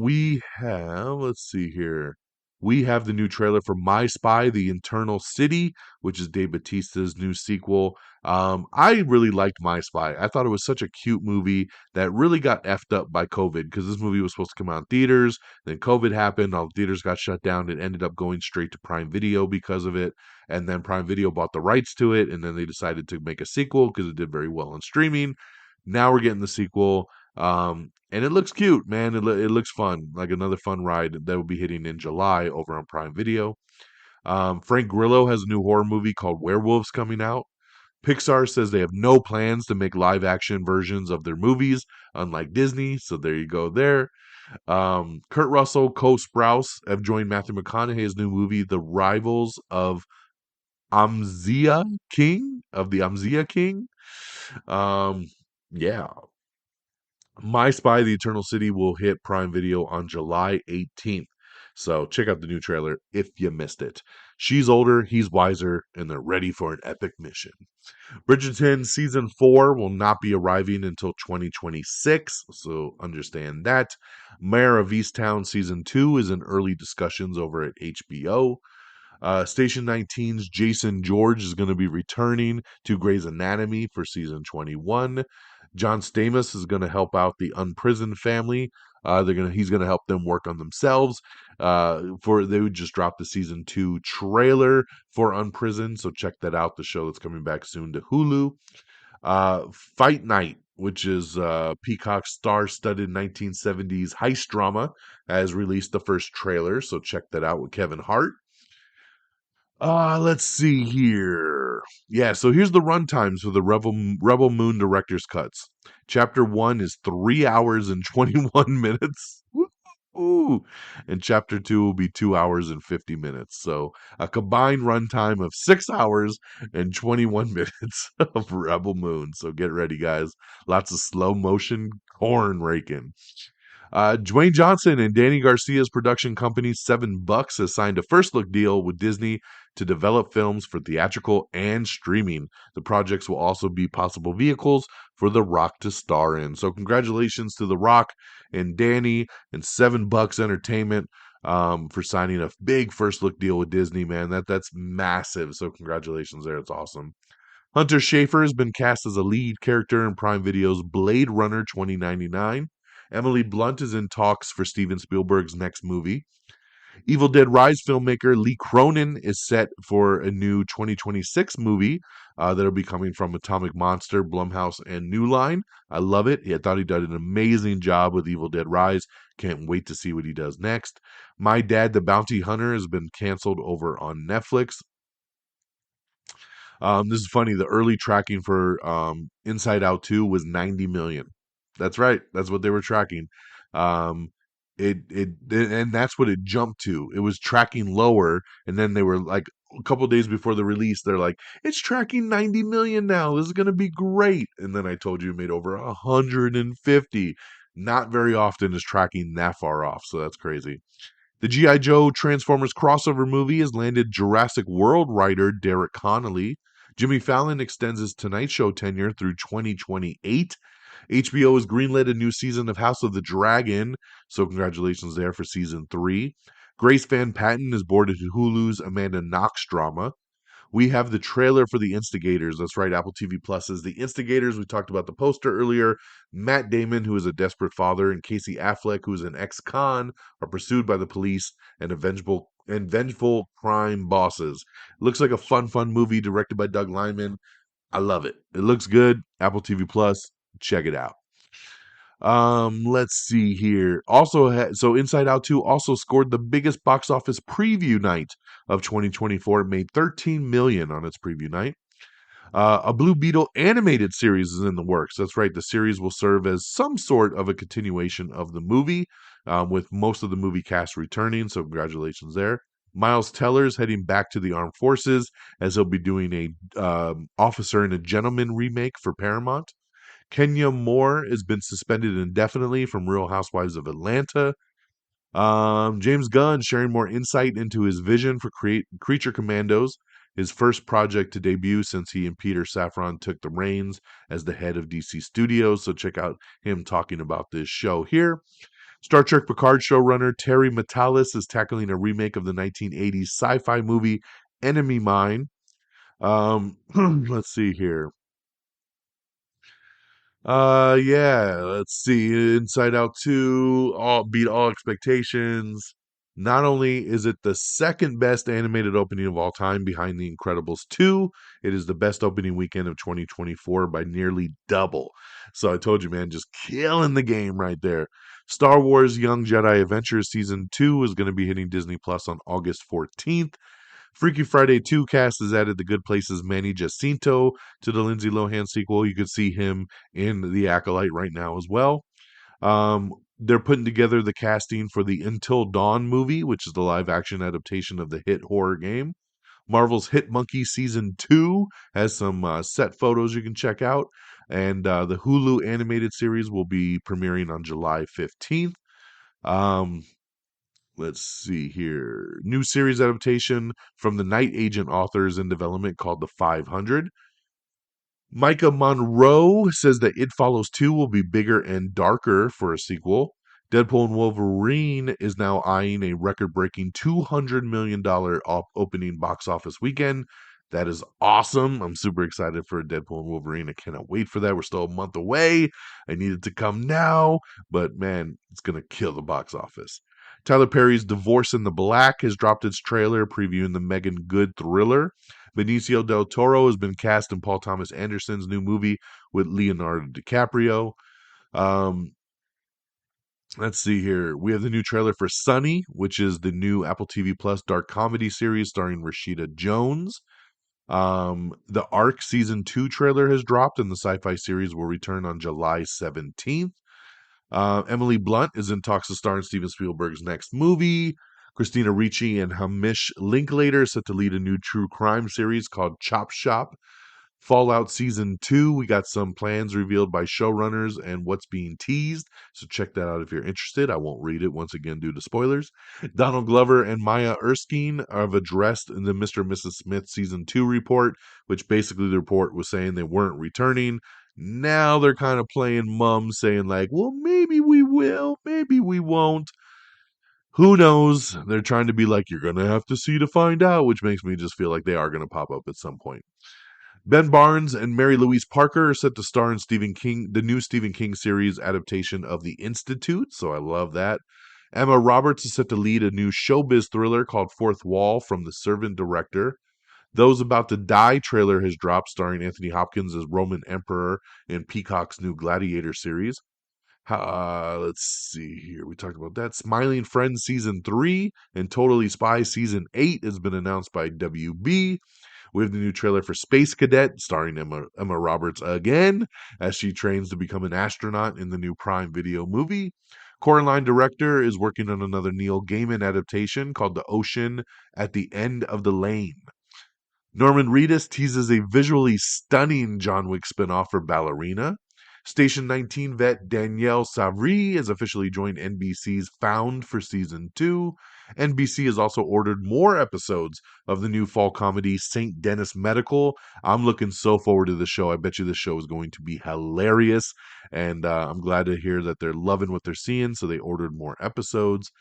We have, let's see here. We have the new trailer for My Spy, The Eternal City, which is Dave Bautista's new sequel. I really liked My Spy. I thought it was such a cute movie that really got effed up by COVID because this movie was supposed to come out in theaters. Then COVID happened, all the theaters got shut down. It ended up going straight to Prime Video because of it. And then Prime Video bought the rights to it, and then they decided to make a sequel because it did very well on streaming. Now we're getting the sequel. And it looks cute, man. It looks fun, like another fun ride that will be hitting in July over on Prime Video. Frank Grillo has a new horror movie called Werewolves coming out. Pixar says they have no plans to make live action versions of their movies, unlike Disney. So there you go there. Kurt Russell, Cole Sprouse have joined Matthew McConaughey's new movie, The Rivals of Amzia King, of the Amzia King. Um, yeah, My Spy, The Eternal City will hit Prime Video on July 18th. So check out the new trailer if you missed it. She's older, he's wiser, and they're ready for an epic mission. Bridgerton Season 4 will not be arriving until 2026, so understand that. Mayor of Easttown Season 2 is in early discussions over at HBO. Station 19's Jason George is going to be returning to Grey's Anatomy for season 21. John Stamos is going to help out the unprisoned family. He's gonna help them work on themselves. They would just drop the season 2 trailer for Unprisoned, so check that out. The show that's coming back soon to Hulu. Fight Night, which is Peacock's star-studded 1970s heist drama, has released the first trailer, so check that out with Kevin Hart. Let's see here. Yeah, so here's the runtimes for the Rebel Moon director's cuts. Chapter 1 is 3 hours and 21 minutes. Ooh. And chapter 2 will be 2 hours and 50 minutes. So a combined runtime of 6 hours and 21 minutes of Rebel Moon. So get ready, guys. Lots of slow motion corn raking. Dwayne Johnson and Danny Garcia's production company $7 has signed a first look deal with Disney to develop films for theatrical and streaming. The projects will also be possible vehicles for The Rock to star in. So congratulations to The Rock and Danny and $7 Entertainment for signing a big first look deal with Disney, man. That's massive. So congratulations there. It's awesome. Hunter Schafer has been cast as a lead character in Prime Video's Blade Runner 2099. Emily Blunt is in talks for Steven Spielberg's next movie. Evil Dead Rise filmmaker Lee Cronin is set for a new 2026 movie that'll be coming from Atomic Monster, Blumhouse, and New Line. I love it. I thought he did an amazing job with Evil Dead Rise. Can't wait to see what he does next. My Dad, the Bounty Hunter has been canceled over on Netflix. This is funny. The early tracking for Inside Out 2 was 90 million. That's right. That's what they were tracking. Um, and that's what it jumped to. It was tracking lower, and then they were like a couple days before the release, they're like, it's tracking 90 million now. This is gonna be great. And then I told you it made over 150. Not very often is tracking that far off, so that's crazy. The G.I. Joe Transformers crossover movie has landed Jurassic World writer Derek Connolly. Jimmy Fallon extends his Tonight Show tenure through 2028. HBO has greenlit a new season of House of the Dragon, so congratulations there for season 3. Grace Van Patten is boarded to Hulu's Amanda Knox drama. We have the trailer for The Instigators. That's right, Apple TV Plus is The Instigators. We talked about the poster earlier. Matt Damon, who is a desperate father, and Casey Affleck, who is an ex-con, are pursued by the police and vengeful crime bosses. Looks like a fun movie directed by Doug Liman. I love it. It looks good. Apple TV Plus, check it out. Let's see here. So Inside Out 2 also scored the biggest box office preview night of 2024. It made 13 million on its preview night. A Blue Beetle animated series is in the works. That's right. The series will serve as some sort of a continuation of the movie, with most of the movie cast returning. So congratulations there. Miles Teller's heading back to the armed forces as he'll be doing a Officer and a Gentleman remake for Paramount. Kenya Moore has been suspended indefinitely from Real Housewives of Atlanta. James Gunn sharing more insight into his vision for Creature Commandos, his first project to debut since he and Peter Safran took the reins as the head of DC Studios. So check out him talking about this show here. Star Trek Picard showrunner Terry Matalas is tackling a remake of the 1980s sci-fi movie Enemy Mine. Let's see here. Yeah, let's see. Inside Out 2 all beat all expectations. Not only is it the second best animated opening of all time behind The Incredibles 2, it is the best opening weekend of 2024 by nearly double. So I told you, man, just killing the game right there. Star Wars Young Jedi Adventures Season 2 is going to be hitting Disney Plus on August 14th. Freaky Friday 2 cast has added the Good Places Manny Jacinto to the Lindsay Lohan sequel. You could see him in The Acolyte right now as well. They're putting together the casting for the Until Dawn movie, which is the live action adaptation of the hit horror game. Marvel's Hit Monkey Season 2 has some set photos you can check out. And the Hulu animated series will be premiering on July 15th. Um, Let's see here. New series adaptation from the Night Agent authors in development called The 500. Micah Monroe says that It Follows 2 will be bigger and darker for a sequel. Deadpool and Wolverine is now eyeing a record breaking $200 million opening box office weekend. That is awesome. I'm super excited for Deadpool and Wolverine. I cannot wait for that. We're still a month away. I need it to come now, but man, it's going to kill the box office. Tyler Perry's Divorce in the Black has dropped its trailer previewing the Megan Good thriller. Benicio del Toro has been cast in Paul Thomas Anderson's new movie with Leonardo DiCaprio. Um, let's see here. We have the new trailer for Sunny, which is the new Apple TV Plus dark comedy series starring Rashida Jones. The Ark Season 2 trailer has dropped, and the sci-fi series will return on July 17th. Emily Blunt is in talks to star in Steven Spielberg's next movie. Christina Ricci and Hamish Linklater set to lead a new true crime series called Chop Shop. Fallout Season 2, we got some plans revealed by showrunners and what's being teased. So check that out if you're interested. I won't read it once again due to spoilers. Donald Glover and Maya Erskine have addressed in the Mr. and Mrs. Smith Season 2 report, which basically the report was saying they weren't returning. Now they're kind of playing mum, saying like, well, maybe we will, maybe we won't. Who knows? They're trying to be like, you're going to have to see to find out, which makes me just feel like they are going to pop up at some point. Ben Barnes and Mary Louise Parker are set to star in Stephen King, the new Stephen King series adaptation of The Institute, so I love that. Emma Roberts is set to lead a new showbiz thriller called Fourth Wall from The Servant director. Those About to Die trailer has dropped, starring Anthony Hopkins as Roman Emperor in Peacock's new Gladiator series. Let's see here. We talked about that. Smiling Friends Season 3 and Totally Spies Season 8 has been announced by WB. We have the new trailer for Space Cadet, starring Emma Roberts again, as she trains to become an astronaut in the new Prime Video movie. Coraline director is working on another Neil Gaiman adaptation called The Ocean at the End of the Lane. Norman Reedus teases a visually stunning John Wick spinoff for Ballerina. Station 19 vet Danielle Savry has officially joined NBC's Found for Season 2. NBC has also ordered more episodes of the new fall comedy St. Denis Medical. I'm looking so forward to the show. I bet you this show is going to be hilarious. And I'm glad to hear that they're loving what they're seeing, so they ordered more episodes.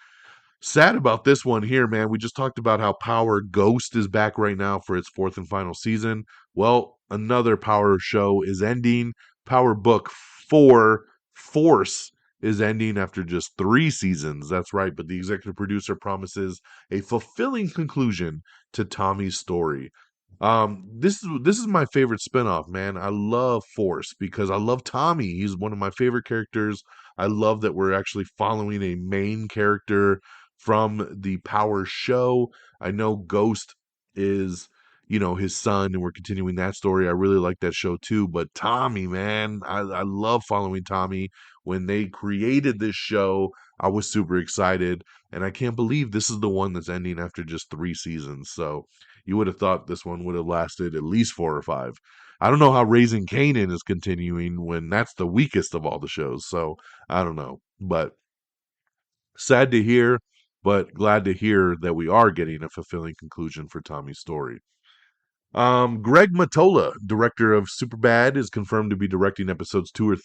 Sad about this one here, man. We just talked about how Power Ghost is back right now for its fourth and final season. Well, another Power show is ending. Power Book 4 Force is ending after just 3 seasons. That's right, but the executive producer promises a fulfilling conclusion to Tommy's story. This is my favorite spinoff, man. I love Force because I love Tommy. He's one of my favorite characters. I love that we're actually following a main character from the Power show. I know Ghost is, his son, and we're continuing that story. I really like that show too. But Tommy, man, I love following Tommy. When they created this show, I was super excited, and I can't believe this is the one that's ending after just 3 seasons. So you would have thought this one would have lasted at least 4 or 5. I don't know how Raising Kanan is continuing when that's the weakest of all the shows. So I don't know, but sad to hear, but glad to hear that we are getting a fulfilling conclusion for Tommy's story. Greg Matola, director of Superbad, is confirmed to be directing episodes 2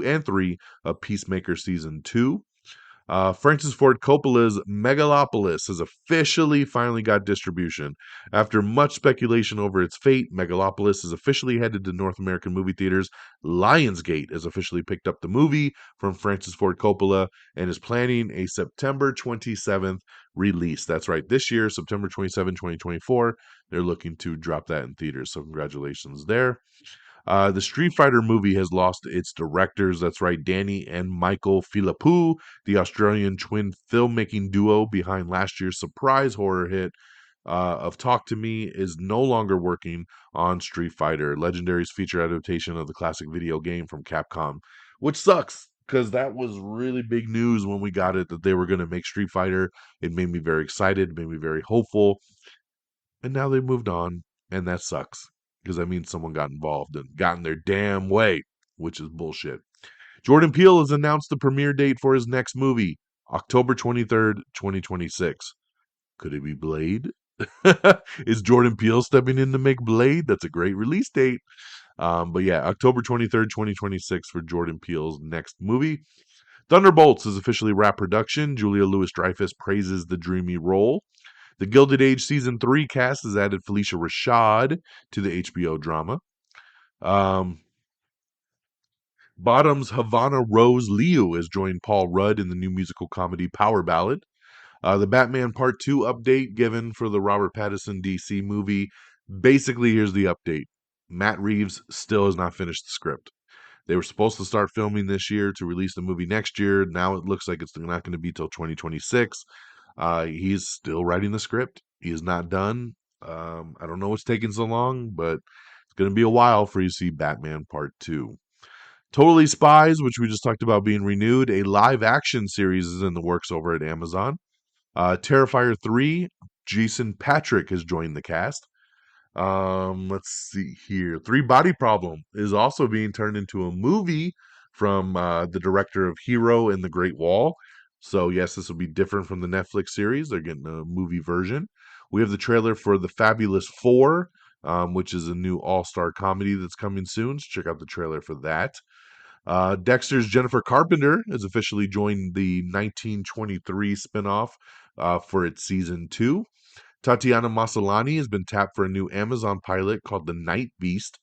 and 3 of Peacemaker season 2. Francis Ford Coppola's Megalopolis has officially finally got distribution. After much speculation over its fate, Megalopolis is officially headed to North American movie theaters. Lionsgate has officially picked up the movie from Francis Ford Coppola and is planning a September 27th release. That's right, this year, September 27, 2024. They're looking to drop that in theaters. So, congratulations there. The Street Fighter movie has lost its directors. That's right, Danny and Michael Philippou, the Australian twin filmmaking duo behind last year's surprise horror hit of Talk to Me, is no longer working on Street Fighter, Legendary's feature adaptation of the classic video game from Capcom, which sucks because that was really big news when we got it that they were going to make Street Fighter. It made me very excited, made me very hopeful, and now they moved on, and that sucks because that means someone got involved and got in their damn way, which is bullshit. Jordan Peele has announced the premiere date for his next movie, October 23rd, 2026. Could it be Blade? Is Jordan Peele stepping in to make Blade? That's a great release date. But yeah, October 23rd, 2026 for Jordan Peele's next movie. Thunderbolts is officially wrapped production. Julia Louis-Dreyfus praises the dreamy role. The Gilded Age Season 3 cast has added Felicia Rashad to the HBO drama. Um, Bottom's Havana Rose Liu has joined Paul Rudd in the new musical comedy Power Ballad. The Batman Part 2 update given for the Robert Pattinson DC movie. Basically, here's the update. Matt Reeves still has not finished the script. They were supposed to start filming this year to release the movie next year. Now it looks like it's not going to be till 2026. He's still writing the script. He is not done. I don't know what's taking so long, but it's going to be a while for you to see Batman Part 2. Totally Spies, which we just talked about being renewed, a live action series is in the works over at Amazon. Terrifier 3, Jason Patrick has joined the cast. Let's see here. Three Body Problem is also being turned into a movie from the director of Hero and the Great Wall. So yes, this will be different from the Netflix series. They're getting a movie version. We have the trailer for The Fabulous Four, which is a new all-star comedy that's coming soon. So check out the trailer for that. Dexter's Jennifer Carpenter has officially joined the 1923 spinoff for its season 2. Tatiana Maslany has been tapped for a new Amazon pilot called The Night Beast.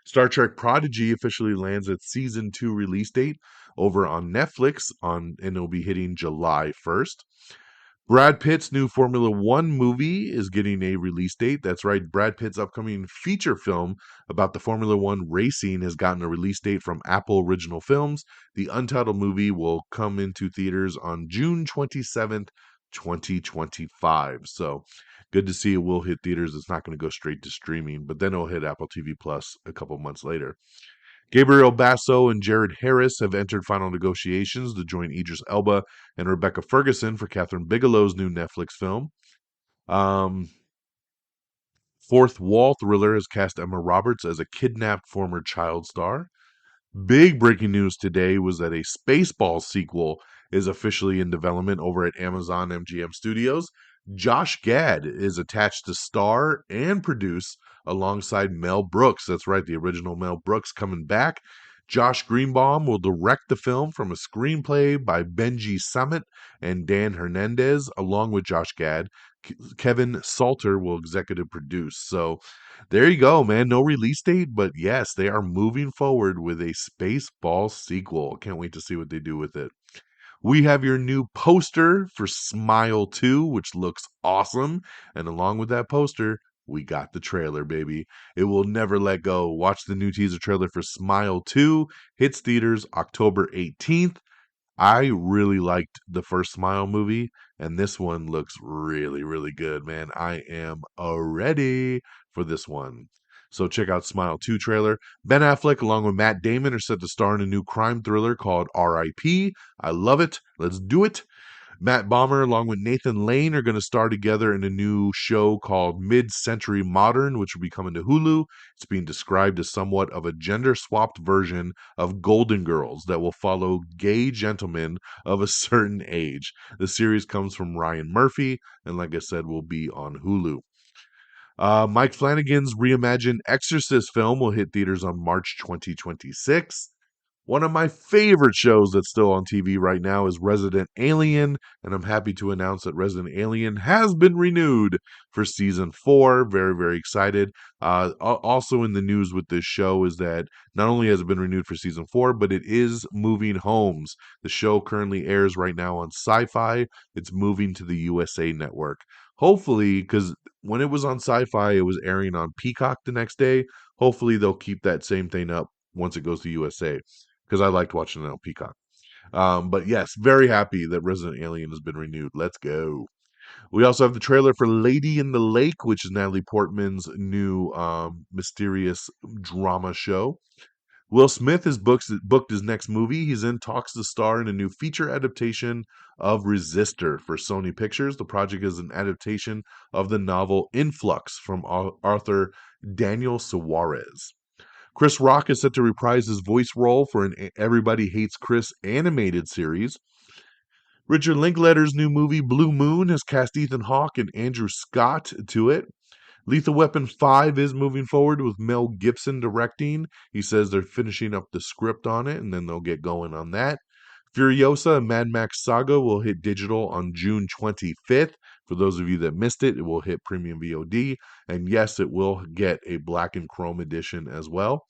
Star Trek Prodigy officially lands its season 2 release date over on Netflix and it'll be hitting July 1st. Brad Pitt's new Formula One movie is getting a release date. That's right, Brad Pitt's upcoming feature film about the Formula One racing has gotten a release date from Apple Original Films. The untitled movie will come into theaters on June 27th, 2025. So good to see it will hit theaters. It's not going to go straight to streaming, but then it'll hit Apple TV Plus a couple months later. Gabriel Basso and Jared Harris have entered final negotiations to join Idris Elba and Rebecca Ferguson for Catherine Bigelow's new Netflix film. Um, Fourth Wall Thriller has cast Emma Roberts as a kidnapped former child star. Big breaking news today was that a Spaceballs sequel is officially in development over at Amazon MGM Studios. Josh Gad is attached to star and produce alongside Mel Brooks. That's right, the original Mel Brooks coming back. Josh Greenbaum will direct the film from a screenplay by Benji Summit and Dan Hernandez, along with Josh Gad. Kevin Salter will executive produce. So there you go, man. No release date, but yes, they are moving forward with a Spaceball sequel. Can't wait to see what they do with it. We have your new poster for Smile 2, which looks awesome. And along with that poster, we got the trailer, baby. It will never let go. Watch the new teaser trailer for Smile 2. Hits theaters October 18th. I really liked the first Smile movie, and this one looks really, really good, man. I am ready for this one. So check out Smile 2 trailer. Ben Affleck along with Matt Damon are set to star in a new crime thriller called R.I.P. I love it. Let's do it. Matt Bomer, along with Nathan Lane, are going to star together in a new show called Mid Century Modern, which will be coming to Hulu. It's being described as somewhat of a gender swapped version of Golden Girls that will follow gay gentlemen of a certain age. The series comes from Ryan Murphy, and like I said, will be on Hulu. Mike Flanagan's reimagined Exorcist film will hit theaters on March 2026. One of my favorite shows that's still on TV right now is Resident Alien, and I'm happy to announce that Resident Alien has been renewed for season 4. Very, very excited. Also in the news with this show is that not only has it been renewed for season 4, but it is moving homes. The show currently airs right now on Sci-Fi. It's moving to the USA Network. Hopefully, because when it was on Sci-Fi, it was airing on Peacock the next day. Hopefully, they'll keep that same thing up once it goes to USA, because I liked watching it on Peacock. But yes, very happy that Resident Alien has been renewed. Let's go. We also have the trailer for Lady in the Lake, which is Natalie Portman's new mysterious drama show. Will Smith has booked his next movie. He's in talks to star in a new feature adaptation of Resistor for Sony Pictures. The project is an adaptation of the novel Influx from author Daniel Suarez. Chris Rock is set to reprise his voice role for an Everybody Hates Chris animated series. Richard Linklater's new movie Blue Moon has cast Ethan Hawke and Andrew Scott to it. Lethal Weapon 5 is moving forward with Mel Gibson directing. He says they're finishing up the script on it, and then they'll get going on that. Furiosa, a Mad Max Saga, will hit digital on June 25th. For those of you that missed it, it will hit premium VOD. And yes, it will get a black and chrome edition as well.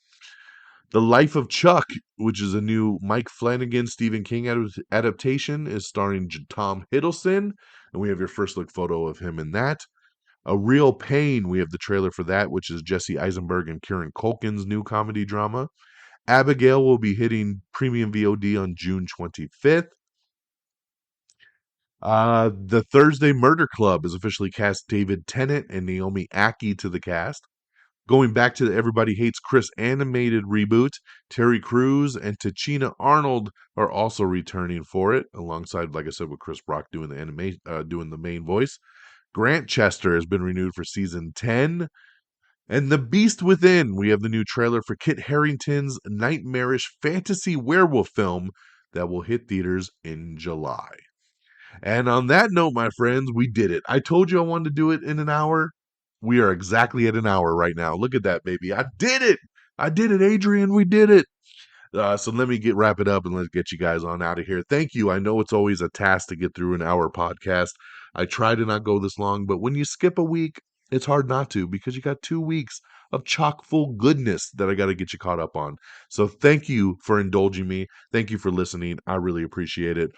The Life of Chuck, which is a new Mike Flanagan Stephen King adaptation, is starring Tom Hiddleston. And we have your first look photo of him in that. A Real Pain, we have the trailer for that, which is Jesse Eisenberg and Kieran Culkin's new comedy drama. Abigail will be hitting premium VOD on June 25th. The Thursday Murder Club has officially cast David Tennant and Naomi Ackie to the cast. Going back to the Everybody Hates Chris animated reboot, Terry Crews and Tachina Arnold are also returning for it, alongside, like I said, with Chris Rock doing doing the main voice. Grant Chester has been renewed for season 10. And The Beast Within, we have the new trailer for Kit Harington's nightmarish fantasy werewolf film that will hit theaters in July. And on that note, my friends, we did it. I told you I wanted to do it in an hour. We are exactly at an hour right now. Look at that, baby. I did it. I did it, Adrian. We did it. So let me wrap it up and let's get you guys on out of here. Thank you. I know it's always a task to get through an hour podcast. I try to not go this long, but when you skip a week, it's hard not to, because you got 2 weeks of chock full goodness that I got to get you caught up on. So thank you for indulging me. Thank you for listening. I really appreciate it.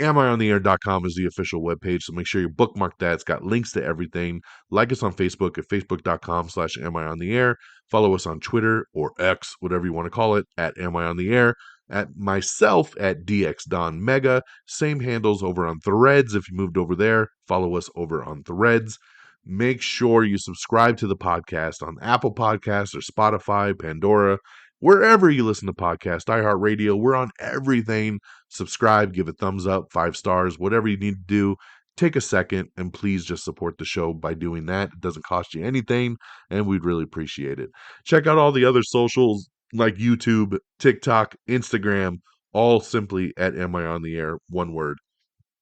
AmIOnTheAir.com is the official webpage, so make sure you bookmark that. It's got links to everything. Like us on Facebook at facebook.com/AmIOnTheAir. Follow us on Twitter or X, whatever you want to call it, at AmIOnTheAir. At myself at DXDonMega. Same handles over on Threads. If you moved over there, follow us over on Threads. Make sure you subscribe to the podcast on Apple Podcasts or Spotify, Pandora, wherever you listen to podcasts, iHeartRadio. We're on everything. Subscribe, give a thumbs up, 5 stars, whatever you need to do. Take a second and please just support the show by doing that. It doesn't cost you anything, and we'd really appreciate it. Check out all the other socials like YouTube, TikTok, Instagram, all simply at Am I on the Air, one word.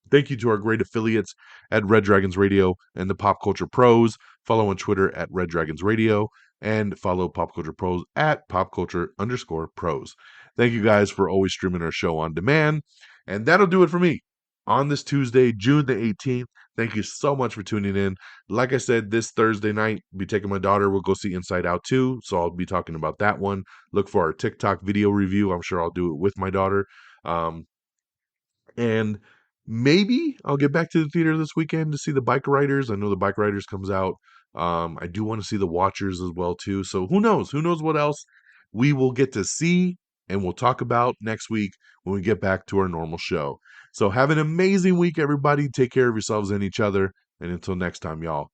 Thank you to our great affiliates at Red Dragons Radio and the Pop Culture Pros. Follow on Twitter at Red Dragons Radio and follow Pop Culture Pros at PopCulture_Pros. Thank you guys for always streaming our show on demand. And that'll do it for me on this Tuesday, June the 18th. Thank you so much for tuning in. Like I said, this Thursday night, I'll be taking my daughter. We'll go see Inside Out 2. So I'll be talking about that one. Look for our TikTok video review. I'm sure I'll do it with my daughter. And maybe I'll get back to the theater this weekend to see the Bike Riders. I know the Bike Riders comes out. I do want to see the Watchers as well too. So who knows? Who knows what else we will get to see and we'll talk about next week when we get back to our normal show. So have an amazing week, everybody. Take care of yourselves and each other. And until next time, y'all.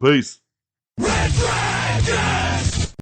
Peace. Red Dragons!